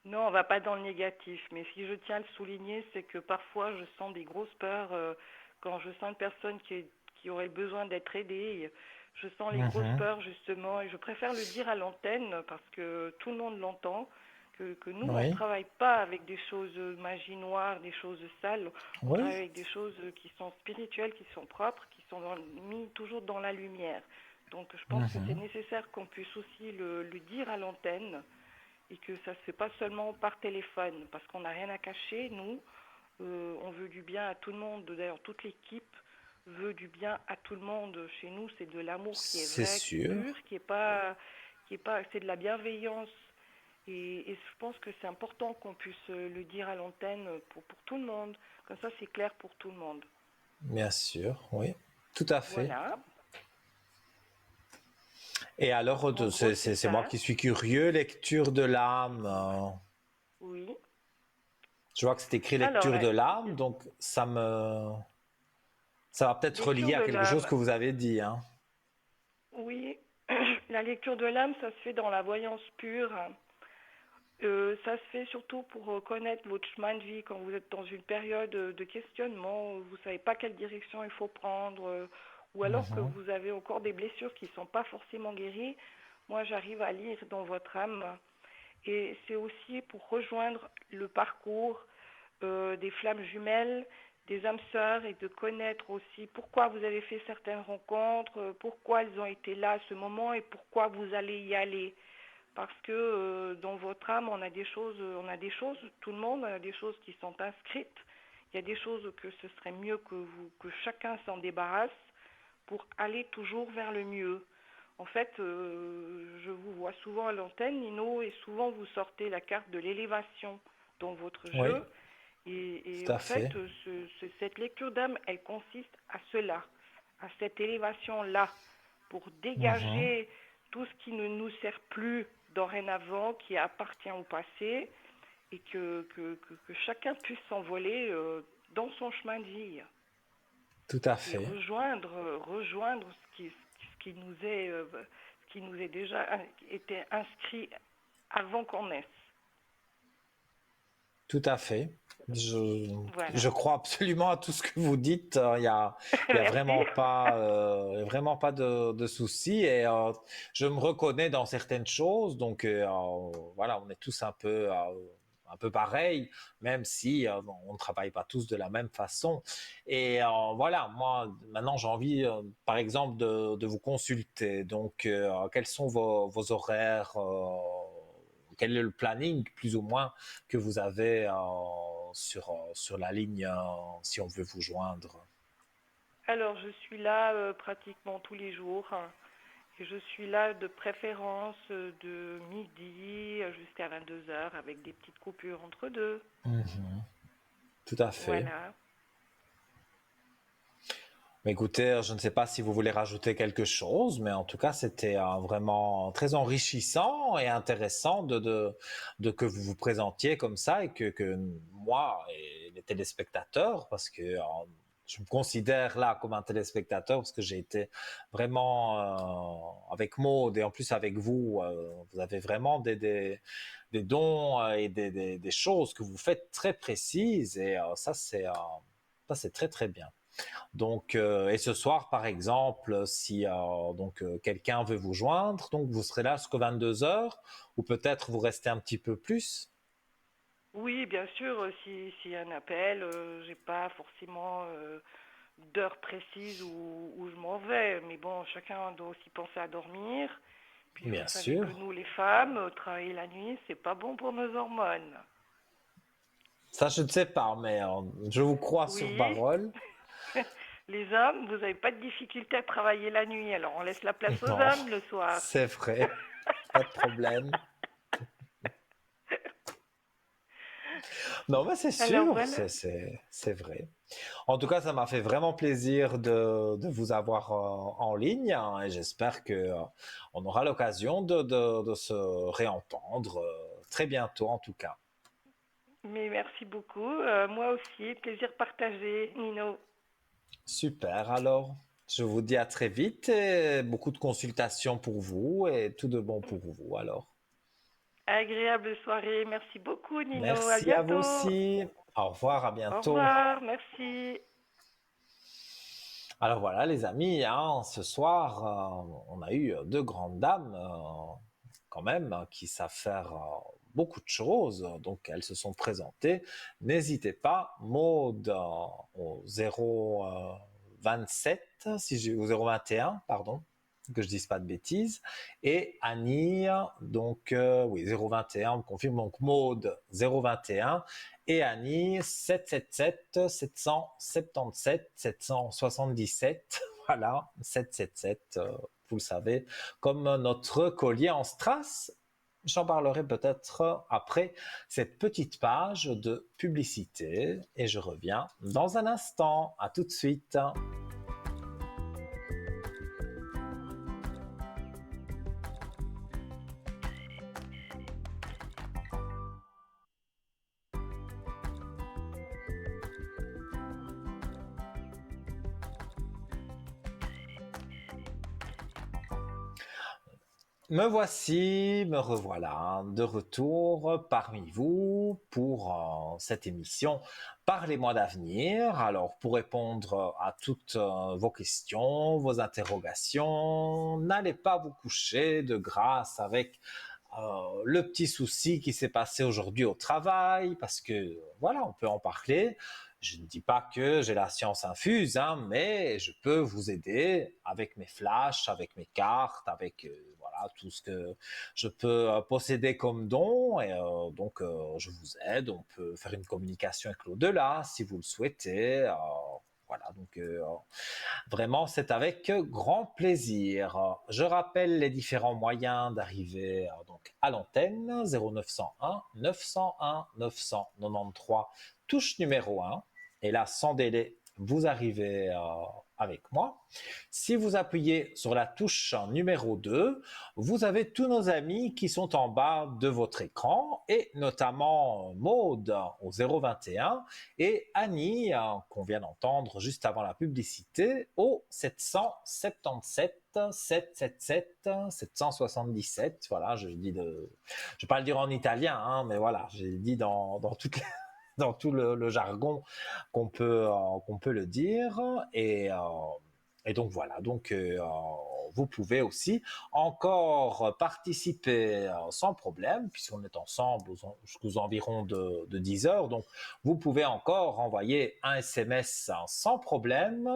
Non, on va pas dans le négatif, mais si je tiens à le souligner, c'est que parfois je sens des grosses peurs quand je sens une personne qui aurait besoin d'être aidée. Je sens les grosses Mhm. peurs justement, et je préfère le dire à l'antenne parce que tout le monde l'entend. Que nous, on ne Oui, travaille pas avec des choses magie noire, des choses sales. On oui. travaille avec des choses qui sont spirituelles, qui sont propres, qui sont mis toujours dans la lumière. Donc, je pense que c'est Mhm. nécessaire qu'on puisse aussi le dire à l'antenne et que ça ne se fait pas seulement par téléphone, parce qu'on n'a rien à cacher, nous, on veut du bien à tout le monde, d'ailleurs toute l'équipe veut du bien à tout le monde, chez nous c'est de l'amour qui est C'est vrai, qui est sûr. pur, c'est de la bienveillance, et je pense que c'est important qu'on puisse le dire à l'antenne pour tout le monde, comme ça c'est clair pour tout le monde. Bien sûr, oui. Tout à fait. Voilà, Et alors, en gros c'est c'est moi ça, qui suis curieux, lecture de l'âme. oui. Je vois que c'est écrit Alors, lecture de l'âme, donc ça va peut-être lecture relier à de quelque chose l'âme, que vous avez dit, hein. oui, la lecture de l'âme, ça se fait dans la voyance pure. Ça se fait surtout pour connaître votre chemin de vie quand vous êtes dans une période de questionnement, où vous ne savez pas quelle direction il faut prendre, ou alors que Mhm. vous avez encore des blessures qui ne sont pas forcément guéries. Moi, j'arrive à lire dans votre âme. Et c'est aussi pour rejoindre le parcours des flammes jumelles, des âmes sœurs, et de connaître aussi pourquoi vous avez fait certaines rencontres, pourquoi elles ont été là à ce moment et pourquoi vous allez y aller. parce que dans votre âme, on a des choses, tout le monde a des choses qui sont inscrites. Il y a des choses que ce serait mieux que chacun s'en débarrasse pour aller toujours vers le mieux. En fait, je vous vois souvent à l'antenne, Nino, et souvent vous sortez la carte de l'élévation dans votre Oui, jeu. Et tout à en fait, fait. cette lecture d'âme, elle consiste à cela, à cette élévation-là, pour Mhm. dégager tout ce qui ne nous sert plus dorénavant, qui appartient au passé, et que chacun puisse s'envoler dans son chemin de vie Tout à et fait. rejoindre ce qui nous est déjà été inscrit avant qu'on naisse. Tout à fait. Je Voilà. crois absolument à tout ce que vous dites. Il y a Merci. vraiment pas de souci. Et je me reconnais dans certaines choses. Donc, voilà, on est tous un peu pareils, même si on ne travaille pas tous de la même façon. Et voilà, moi, maintenant, j'ai envie, par exemple, de vous consulter. Donc, quels sont vos horaires quel est le planning, plus ou moins, que vous avez sur la ligne si on veut vous joindre? Alors, je suis là pratiquement tous les jours, hein, et je suis là de préférence de midi jusqu'à 22 heures avec des petites coupures entre deux. Mhm. Tout à fait. Voilà. Mais écoutez, je ne sais pas si vous voulez rajouter quelque chose, mais en tout cas, c'était vraiment très enrichissant et intéressant de que vous vous présentiez comme ça et que moi et les téléspectateurs, parce que je me considère là comme un téléspectateur parce que j'ai été vraiment avec Maud et en plus avec vous, vous avez vraiment des dons et des choses que vous faites très précises et ça c'est très très bien. Donc, et ce soir, par exemple, si quelqu'un veut vous joindre, donc vous serez là jusqu'à 22 heures, ou peut-être vous restez un petit peu plus. Oui, bien sûr, s'il y a un appel, j'ai pas forcément d'heure précise où je m'en vais, mais bon, chacun doit aussi penser à dormir. Puis vous Bien savez que sûr. nous, les femmes, travailler la nuit, c'est pas bon pour nos hormones. Ça, je ne sais pas, mais je vous crois sur Oui, parole. les hommes, vous n'avez pas de difficulté à travailler la nuit, alors on laisse la place aux Non, hommes le soir. c'est vrai, pas de problème. Non, mais c'est Alors sûr, voilà. c'est vrai. En tout cas, ça m'a fait vraiment plaisir de vous avoir en ligne hein, et j'espère que on aura l'occasion de se réentendre très bientôt en tout cas. Mais merci beaucoup. Moi aussi, plaisir partagé, Nino. Super, alors je vous dis à très vite et beaucoup de consultations pour vous et tout de bon pour vous alors. Agréable soirée. Merci beaucoup, Nino. À Merci à vous bientôt. aussi. Au revoir, à Au bientôt. revoir. Merci. Alors voilà les amis, hein, ce soir on a eu deux grandes dames quand même qui savent faire beaucoup de choses, donc elles se sont présentées. N'hésitez pas, Maud au 027, si j'ai au 021, pardon, que je dise pas de bêtises, et Annie, donc oui 021, on me confirme donc Maud 021 et Annie 777 777 777 voilà 777 vous le savez comme notre collier en strass. J'en parlerai peut-être après cette petite page de publicité et je reviens dans un instant. À tout de suite. Me voici, me revoilà de retour parmi vous pour cette émission Parlez-moi d'avenir. Alors, pour répondre à toutes vos questions, vos interrogations, n'allez pas vous coucher de grâce avec le petit souci qui s'est passé aujourd'hui au travail, parce que voilà, on peut en parler. Je ne dis pas que j'ai la science infuse, hein, mais je peux vous aider avec mes flashs, avec mes cartes, avec voilà, tout ce que je peux posséder comme don. Et donc, je vous aide. On peut faire une communication avec l'au-delà si vous le souhaitez. Voilà, donc vraiment, c'est avec grand plaisir. Je rappelle les différents moyens d'arriver donc à l'antenne 0901 901 993, touche numéro 1. Et là, sans délai, vous arrivez avec moi. Si vous appuyez sur la touche numéro 2, vous avez tous nos amis qui sont en bas de votre écran, et notamment Maude au 021 et Annie, qu'on vient d'entendre juste avant la publicité, au 777 777 777. Voilà, je vais pas le dire en italien, hein, mais voilà, j'ai dit dans dans tout le jargon qu'on peut le dire. Et donc voilà, donc vous pouvez aussi encore participer sans problème, puisqu'on est ensemble jusqu'aux environs de 10 heures. Donc vous pouvez encore envoyer un SMS sans problème.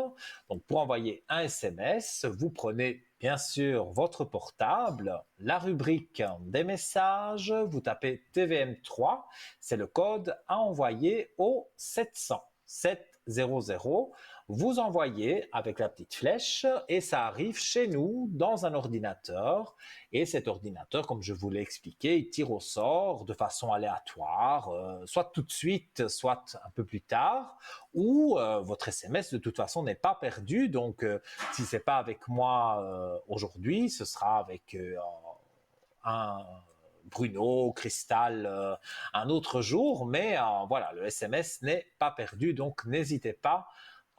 Donc pour envoyer un SMS, vous prenez bien sûr votre portable, la rubrique des messages, vous tapez TVM3, c'est le code à envoyer au 700 700. Vous envoyez avec la petite flèche et ça arrive chez nous dans un ordinateur. Et cet ordinateur, comme je vous l'ai expliqué, il tire au sort de façon aléatoire, soit tout de suite, soit un peu plus tard, ou votre SMS de toute façon n'est pas perdu. Donc, si c'est pas avec moi aujourd'hui, ce sera avec un Bruno, Cristal, un autre jour, mais voilà, le SMS n'est pas perdu, donc n'hésitez pas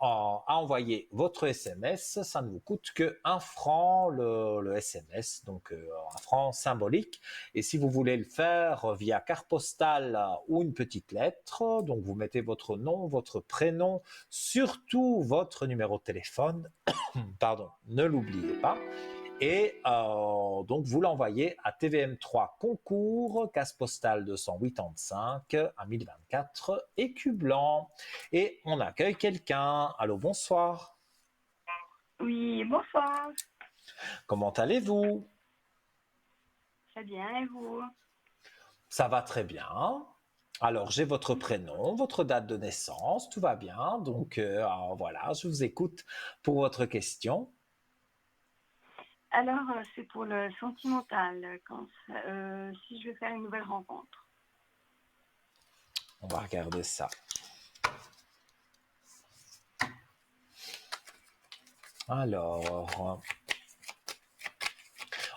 à envoyer votre SMS, ça ne vous coûte que 1 franc le SMS, donc 1 franc symbolique. Et si vous voulez le faire via carte postale ou une petite lettre, donc vous mettez votre nom, votre prénom, surtout votre numéro de téléphone, pardon, ne l'oubliez pas. Et donc, vous l'envoyez à TVM3 Concours, case postale 285 à 1024, Écu Blanc. Et on accueille quelqu'un. Allô, bonsoir. Oui, bonsoir. Comment allez-vous? Très bien, et vous? Ça va très bien. Alors, j'ai votre prénom, votre date de naissance, tout va bien. Donc, voilà, je vous écoute pour votre question. Alors, c'est pour le sentimental, si je veux faire une nouvelle rencontre. On va regarder ça. Alors,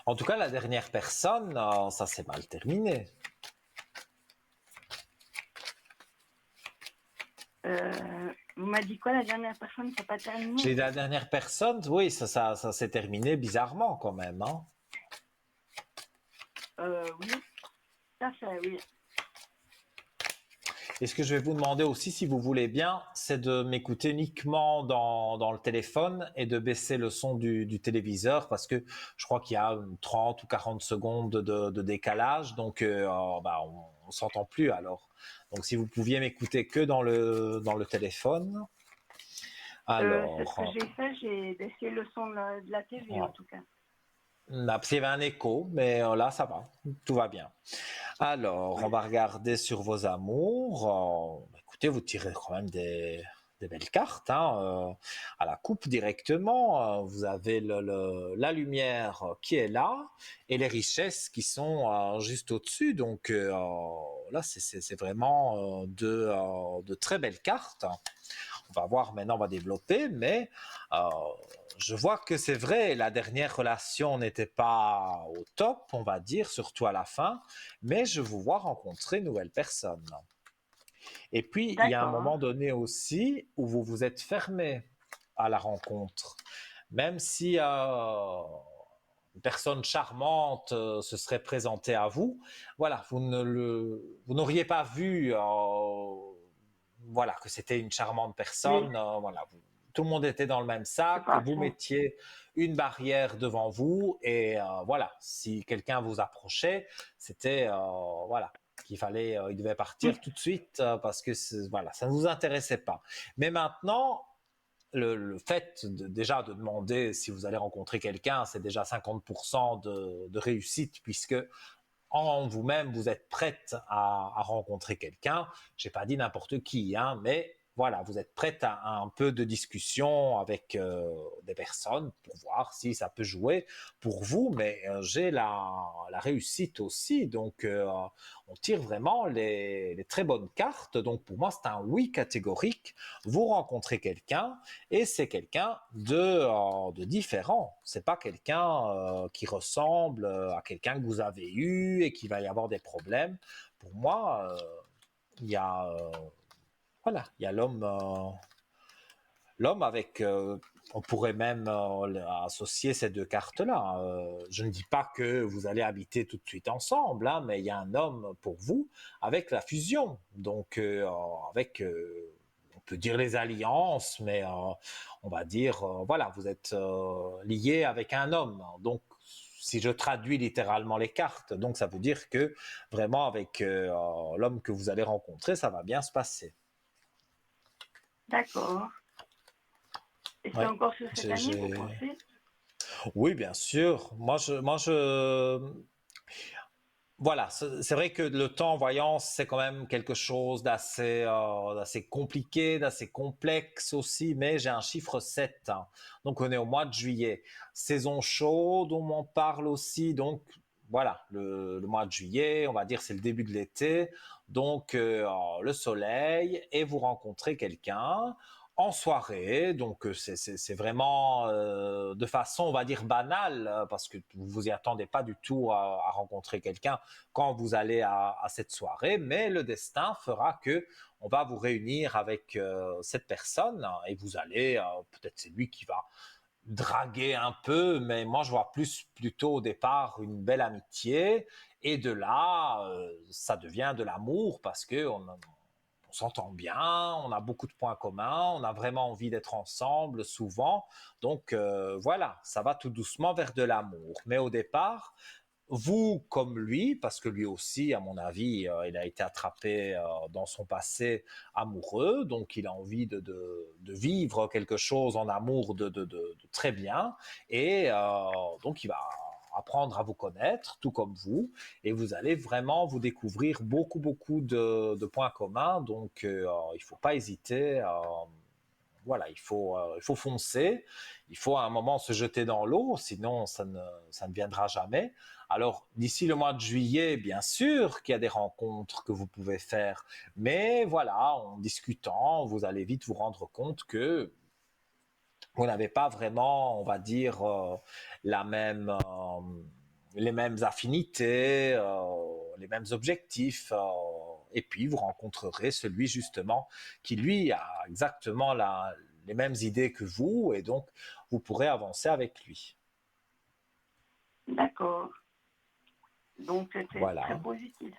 en tout cas, la dernière personne, ça s'est mal terminé. Vous m'avez dit quoi, la dernière personne, ça n'a pas terminé? J'ai la dernière personne, oui, ça s'est terminé bizarrement quand même. Hein. Oui, ça fait, oui. Et ce que je vais vous demander aussi, si vous voulez bien, c'est de m'écouter uniquement dans le téléphone et de baisser le son du téléviseur, parce que je crois qu'il y a 30 ou 40 secondes de décalage, donc on ne s'entend plus alors. Donc si vous pouviez m'écouter que dans le téléphone. Alors, c'est ce que j'ai fait, j'ai baissé le son de la TV ouais. en tout cas. Il y avait un écho, mais là ça va, tout va bien. Alors, on va regarder sur vos amours. Écoutez, vous tirez quand même des belles cartes hein, à la coupe directement. Vous avez la lumière qui est là et les richesses qui sont juste au-dessus. Donc là, c'est vraiment de très belles cartes. On va voir maintenant, on va développer, mais je vois que c'est vrai, la dernière relation n'était pas au top, on va dire, surtout à la fin, mais je vous vois rencontrer une nouvelle personne. Et puis, il y a un moment donné aussi où vous vous êtes fermé à la rencontre. Même si une personne charmante se serait présentée à vous, voilà, vous n'auriez pas vu voilà, que c'était une charmante personne. Oui. Voilà, tout le monde était dans le même sac. Vous mettiez une barrière devant vous et voilà, si quelqu'un vous approchait, c'était voilà, qu'il fallait, il devait partir tout de suite parce que voilà, ça ne vous intéressait pas. Mais maintenant, le fait déjà de demander si vous allez rencontrer quelqu'un, c'est déjà 50% de réussite puisque en vous-même, vous êtes prête à rencontrer quelqu'un. Je n'ai pas dit n'importe qui, hein, mais voilà, vous êtes prête à un peu de discussion avec des personnes pour voir si ça peut jouer pour vous, mais j'ai la réussite aussi, donc on tire vraiment les très bonnes cartes, donc pour moi c'est un oui catégorique, vous rencontrez quelqu'un et c'est quelqu'un de différent, c'est pas quelqu'un qui ressemble à quelqu'un que vous avez eu et qui va y avoir des problèmes. Pour moi, il y a voilà, il y a l'homme avec, on pourrait même associer ces deux cartes-là. Je ne dis pas que vous allez habiter tout de suite ensemble, hein, mais il y a un homme pour vous avec la fusion. Donc, avec, on peut dire les alliances, mais on va dire, voilà, vous êtes lié avec un homme. Donc, si je traduis littéralement les cartes, donc ça veut dire que vraiment avec l'homme que vous allez rencontrer, ça va bien se passer. D'accord. Et c'est Ouais. encore sur cette année, vous pensez? Oui, bien sûr. Voilà, c'est vrai que le temps en voyance, c'est quand même quelque chose d'assez compliqué, d'assez complexe aussi, mais j'ai un chiffre 7, hein. Donc on est au mois de juillet. Saison chaude, on m'en parle aussi, donc voilà, le mois de juillet, on va dire c'est le début de l'été, donc le soleil, et vous rencontrez quelqu'un en soirée, donc c'est vraiment de façon, on va dire, banale, parce que vous vous y attendez pas du tout à rencontrer quelqu'un quand vous allez à cette soirée, mais le destin fera que on va vous réunir avec cette personne et vous allez, peut-être c'est lui qui va draguer un peu, mais moi je vois plutôt au départ une belle amitié et de là ça devient de l'amour parce que on s'entend bien, on a beaucoup de points communs, on a vraiment envie d'être ensemble souvent. Donc voilà, ça va tout doucement vers de l'amour. Mais au départ, vous comme lui, parce que lui aussi, à mon avis, il a été attrapé dans son passé amoureux, donc il a envie de vivre quelque chose en amour de très bien, et donc il va apprendre à vous connaître, tout comme vous, et vous allez vraiment vous découvrir beaucoup de points communs, donc il ne faut pas hésiter. Voilà, il faut foncer, il faut à un moment se jeter dans l'eau, sinon ça ne viendra jamais. Alors, d'ici le mois de juillet, bien sûr qu'il y a des rencontres que vous pouvez faire, mais voilà, en discutant, vous allez vite vous rendre compte que vous n'avez pas vraiment, on va dire, la même, les mêmes affinités, les mêmes objectifs. Et puis, vous rencontrerez celui justement qui, lui, a exactement les mêmes idées que vous, et donc, vous pourrez avancer avec lui. D'accord. Donc, c'est très Voilà. positif.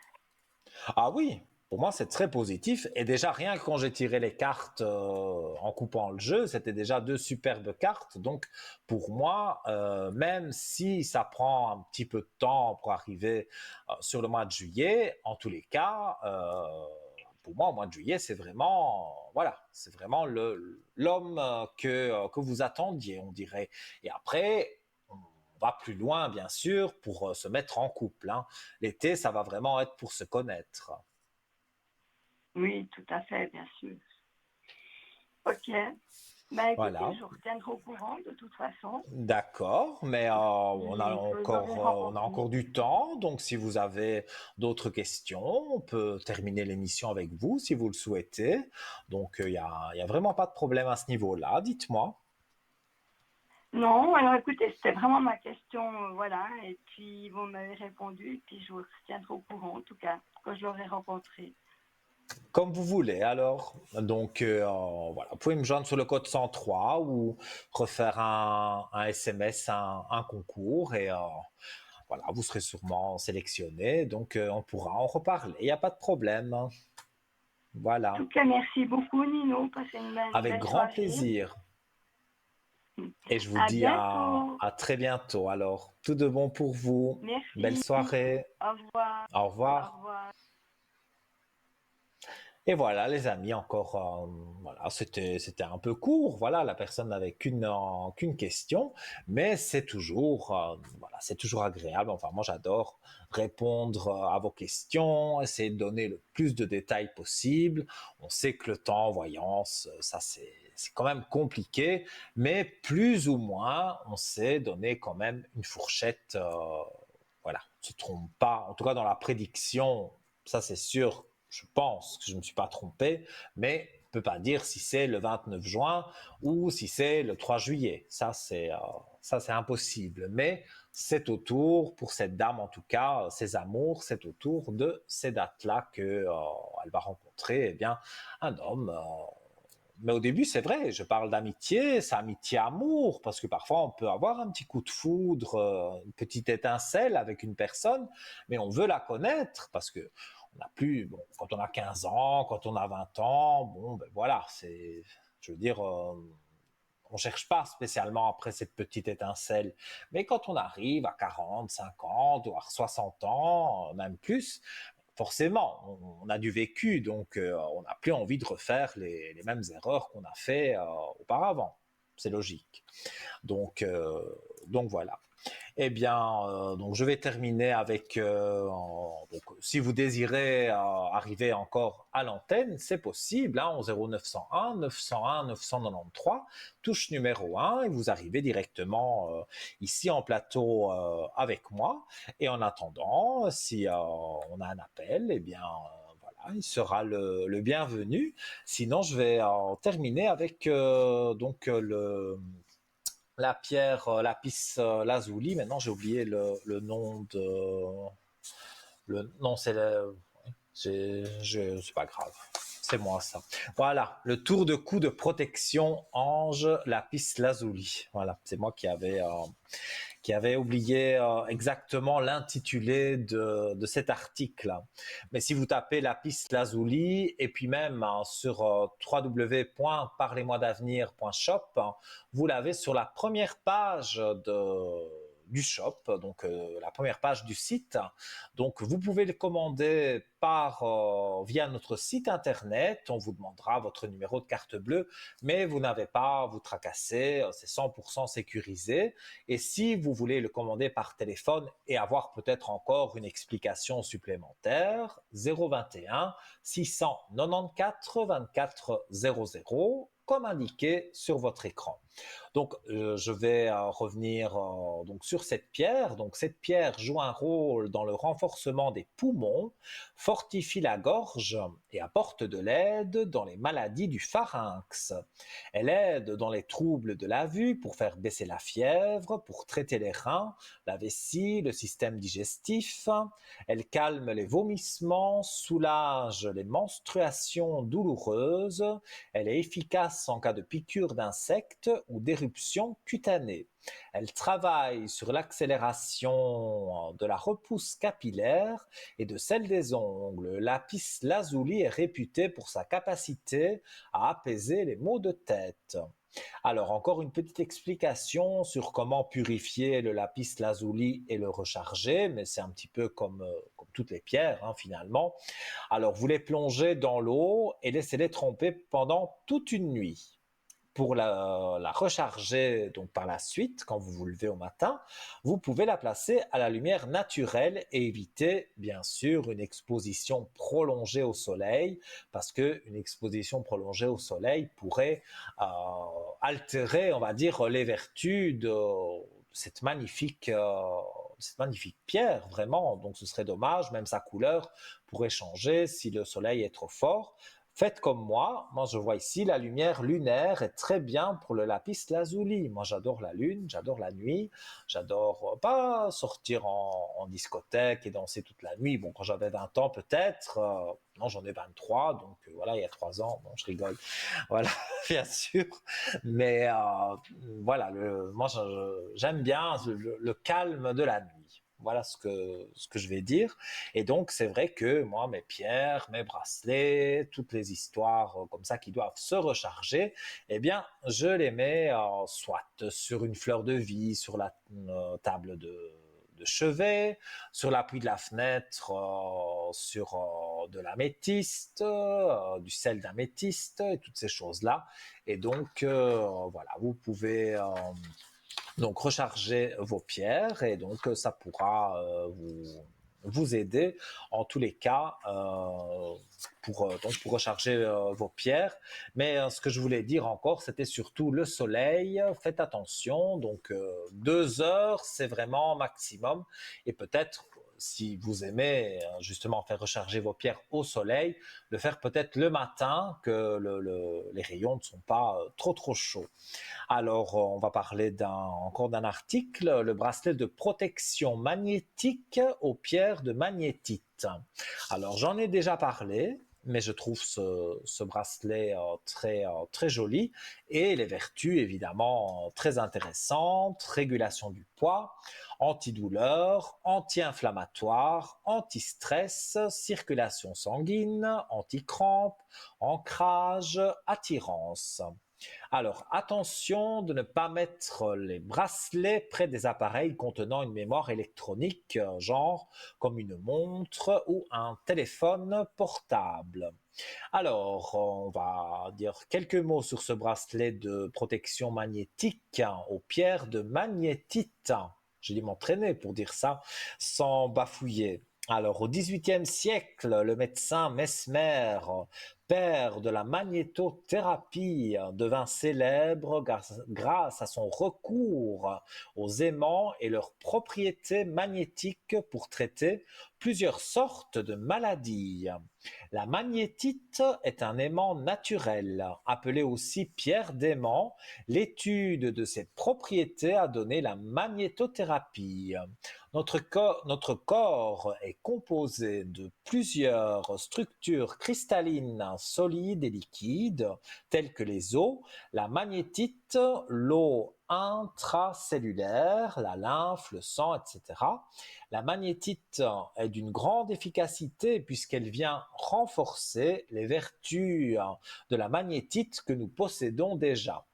Ah oui, pour moi c'est très positif. Et déjà rien que quand j'ai tiré les cartes en coupant le jeu, c'était déjà deux superbes cartes. Donc pour moi, même si ça prend un petit peu de temps pour arriver sur le mois de juillet, en tous les cas, pour moi au mois de juillet c'est vraiment voilà, c'est vraiment l'homme que vous attendiez, on dirait. Et après on va plus loin, bien sûr, pour se mettre en couple, hein. L'été, ça va vraiment être pour se connaître. Oui, tout à fait, bien sûr. Ok. Ben, écoutez, Voilà. je vous retiendrai au courant de toute façon. D'accord, mais on a encore du temps, donc si vous avez d'autres questions, on peut terminer l'émission avec vous si vous le souhaitez. Donc y a vraiment pas de problème à ce niveau-là, dites-moi. Non, alors écoutez, c'était vraiment ma question, voilà, et puis vous m'avez répondu, et puis je vous retiendrai au courant, en tout cas, quand je l'aurai rencontré. Comme vous voulez, alors. Donc, voilà, vous pouvez me joindre sur le code 103 ou refaire un SMS, un concours et voilà, vous serez sûrement sélectionné. Donc, on pourra en reparler. Il n'y a pas de problème. En Voilà. tout cas, merci beaucoup, Nino, passez une Avec belle grand soirée. plaisir. Et je vous À dis bientôt. à très bientôt. Alors, tout de bon pour vous. Belle Merci. soirée. Au revoir. Au Au revoir. revoir. Et voilà, les amis, encore, voilà, c'était un peu court. Voilà, la personne n'avait qu'une question, mais c'est toujours, voilà, c'est toujours agréable. Enfin, moi, j'adore répondre à vos questions, essayer de donner le plus de détails possible. On sait que le temps en voyance, ça, c'est quand même compliqué, mais plus ou moins, on sait donner quand même une fourchette. Voilà, on ne se trompe pas. En tout cas, dans la prédiction, ça c'est sûr, je pense que je ne me suis pas trompé, mais on ne peut pas dire si c'est le 29 juin ou si c'est le 3 juillet. Ça, c'est impossible. Mais c'est autour, pour cette dame en tout cas, ses amours, c'est autour de ces dates-là qu'elle va rencontrer eh bien, un homme. Mais au début, c'est vrai, je parle d'amitié, c'est amitié-amour, parce que parfois on peut avoir un petit coup de foudre, une petite étincelle avec une personne, mais on veut la connaître, parce que on n'a plus, bon, quand on a 15 ans, quand on a 20 ans, bon, ben voilà, je veux dire, on cherche pas spécialement après cette petite étincelle. Mais quand on arrive à 40, 50, voire 60 ans, même plus, forcément, on a du vécu, donc on n'a plus envie de refaire les mêmes erreurs qu'on a fait auparavant. C'est logique. Donc, euh, donc voilà. Eh bien, donc je vais terminer avec. Donc, si vous désirez arriver encore à l'antenne, c'est possible, hein, au 0901 901 993, touche numéro 1, et vous arrivez directement ici en plateau avec moi. Et en attendant, si on a un appel, eh bien. Voilà, il sera le bienvenu. Sinon, je vais terminer avec la pierre lapis lazuli. Maintenant, j'ai oublié le nom de. Non, c'est pas grave. C'est moi ça. Voilà, le tour de cou de protection ange lapis lazuli. Voilà, c'est moi qui avait oublié exactement l'intitulé de cet article. Mais si vous tapez lapis lazuli et puis même sur www.parlez-moi-d'avenir.shop, vous l'avez sur la première page du shop, donc la première page du site. Donc vous pouvez le commander via notre site internet. On vous demandera votre numéro de carte bleue, mais vous n'avez pas à vous tracasser, c'est 100% sécurisé. Et si vous voulez le commander par téléphone et avoir peut-être encore une explication supplémentaire, 021 694 24 00, comme indiqué sur votre écran. Donc, je vais revenir donc sur cette pierre. Donc, cette pierre joue un rôle dans le renforcement des poumons, fortifie la gorge et apporte de l'aide dans les maladies du pharynx. Elle aide dans les troubles de la vue pour faire baisser la fièvre, pour traiter les reins, la vessie, le système digestif. Elle calme les vomissements, soulage les menstruations douloureuses. Elle est efficace en cas de piqûre d'insectes ou d'éruption cutanée. Elle travaille sur l'accélération de la repousse capillaire et de celle des ongles. Lapis lazuli est réputé pour sa capacité à apaiser les maux de tête. Alors, encore une petite explication sur comment purifier le lapis lazuli et le recharger, mais c'est un petit peu comme toutes les pierres, hein, finalement. Alors, vous les plongez dans l'eau et laissez-les tremper pendant toute une nuit. Pour la recharger donc par la suite, quand vous vous levez au matin, vous pouvez la placer à la lumière naturelle et éviter bien sûr une exposition prolongée au soleil, parce qu'une exposition prolongée au soleil pourrait altérer, on va dire, les vertus de cette magnifique pierre, vraiment. Donc ce serait dommage, même sa couleur pourrait changer si le soleil est trop fort. Faites comme moi je vois ici la lumière lunaire est très bien pour le lapis lazuli. Moi j'adore la lune, j'adore la nuit, j'adore pas sortir en discothèque et danser toute la nuit. Bon, quand j'avais 20 ans peut-être, non j'en ai 23, donc voilà, il y a 3 ans, bon je rigole, voilà, bien sûr. Mais voilà, moi j'aime bien le calme de la nuit. Voilà ce que je vais dire. Et donc, c'est vrai que moi, mes pierres, mes bracelets, toutes les histoires comme ça qui doivent se recharger, eh bien, je les mets soit sur une fleur de vie, sur la table de chevet, sur l'appui de la fenêtre, sur de l'améthyste, du sel d'améthyste et toutes ces choses-là. Et donc, voilà, vous pouvez donc recharger vos pierres et donc ça pourra vous aider en tous les cas pour recharger vos pierres. Mais ce que je voulais dire encore, c'était surtout le soleil. Faites attention, donc 2 heures, c'est vraiment maximum. Et peut-être, si vous aimez justement faire recharger vos pierres au soleil, le faire peut-être le matin, que les rayons ne sont pas trop chauds. Alors, on va parler encore d'un article, le bracelet de protection magnétique aux pierres de magnétite. Alors, j'en ai déjà parlé, mais je trouve ce bracelet très joli et les vertus évidemment très intéressantes: régulation du poids, antidouleur, anti-inflammatoire, anti-stress, circulation sanguine, anti-crampe, ancrage, attirance. Alors, attention de ne pas mettre les bracelets près des appareils contenant une mémoire électronique, genre comme une montre ou un téléphone portable. Alors, on va dire quelques mots sur ce bracelet de protection magnétique aux pierres de magnétite. J'ai dû m'entraîner pour dire ça sans bafouiller. Alors, au XVIIIe siècle, le médecin Mesmer, père de la magnétothérapie, devint célèbre grâce à son recours aux aimants et leurs propriétés magnétiques pour traiter plusieurs sortes de maladies. La magnétite est un aimant naturel, appelé aussi pierre d'aimant. L'étude de ses propriétés a donné la magnétothérapie. Notre corps est composé de plusieurs structures cristallines, solides et liquides, telles que les os, la magnétite, l'eau intracellulaire, la lymphe, le sang, etc. La magnétite est d'une grande efficacité puisqu'elle vient renforcer les vertus de la magnétite que nous possédons déjà.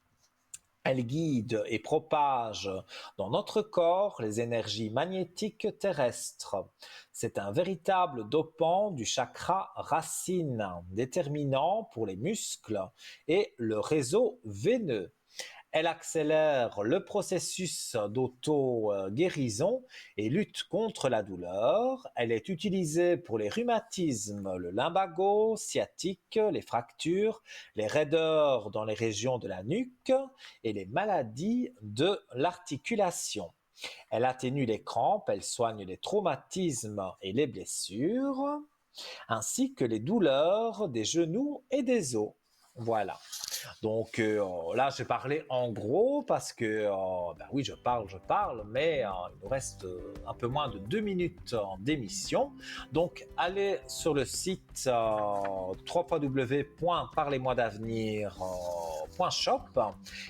Elle guide et propage dans notre corps les énergies magnétiques terrestres. C'est un véritable dopant du chakra racine, déterminant pour les muscles et le réseau veineux. Elle accélère le processus d'auto-guérison et lutte contre la douleur. Elle est utilisée pour les rhumatismes, le lumbago, sciatique, les fractures, les raideurs dans les régions de la nuque et les maladies de l'articulation. Elle atténue les crampes, elle soigne les traumatismes et les blessures, ainsi que les douleurs des genoux et des os. Voilà. Donc là, j'ai parlé en gros parce que, ben oui, je parle, mais il nous reste un peu moins de 2 minutes d'émission. Donc, allez sur le site www.parlez-moi-d'avenir.shop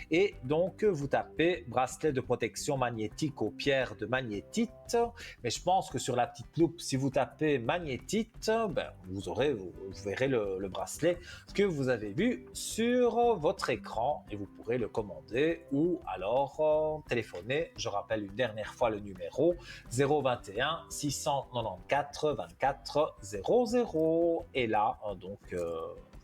et donc vous tapez bracelet de protection magnétique aux pierres de magnétite. Mais je pense que sur la petite loupe, si vous tapez magnétite, ben, vous verrez le bracelet que vous avez vu sur votre écran et vous pourrez le commander ou alors téléphoner. Je rappelle une dernière fois le numéro 021 694 24 00 et là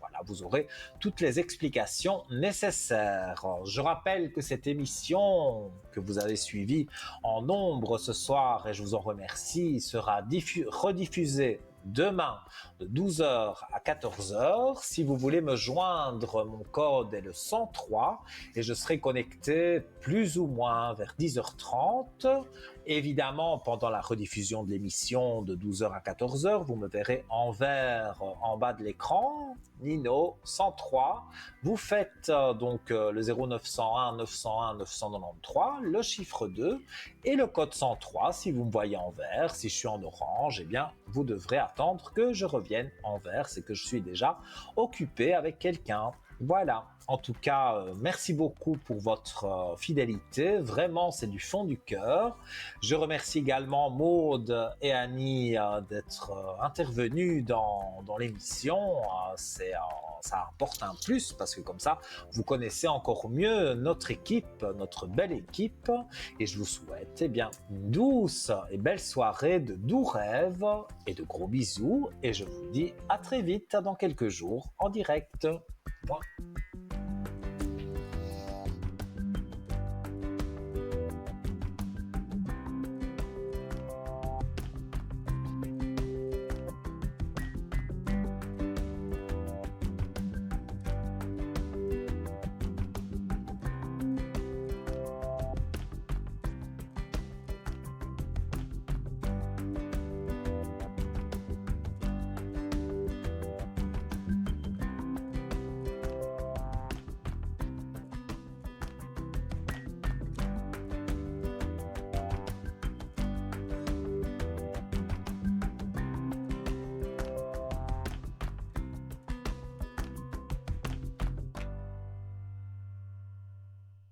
voilà, vous aurez toutes les explications nécessaires. Je rappelle que cette émission que vous avez suivie en nombre ce soir, et je vous en remercie, sera rediffusée demain de 12h à 14h. Si vous voulez me joindre, mon code est le 103 et je serai connecté plus ou moins vers 10h30. Évidemment, pendant la rediffusion de l'émission de 12h à 14h, vous me verrez en vert en bas de l'écran, Nino 103. Vous faites donc le 0901 901 993, le chiffre 2 et le code 103. Si vous me voyez en vert, si je suis en orange, eh bien, vous devrez attendre que je revienne en vert. C'est que je suis déjà occupé avec quelqu'un. Voilà, en tout cas, merci beaucoup pour votre fidélité. Vraiment, c'est du fond du cœur. Je remercie également Maude et Annie d'être intervenues dans l'émission. Ça apporte un plus parce que comme ça, vous connaissez encore mieux notre équipe, notre belle équipe. Et je vous souhaite une douce et belle soirée, de doux rêves et de gros bisous. Et je vous dis à très vite dans quelques jours en direct. Moi.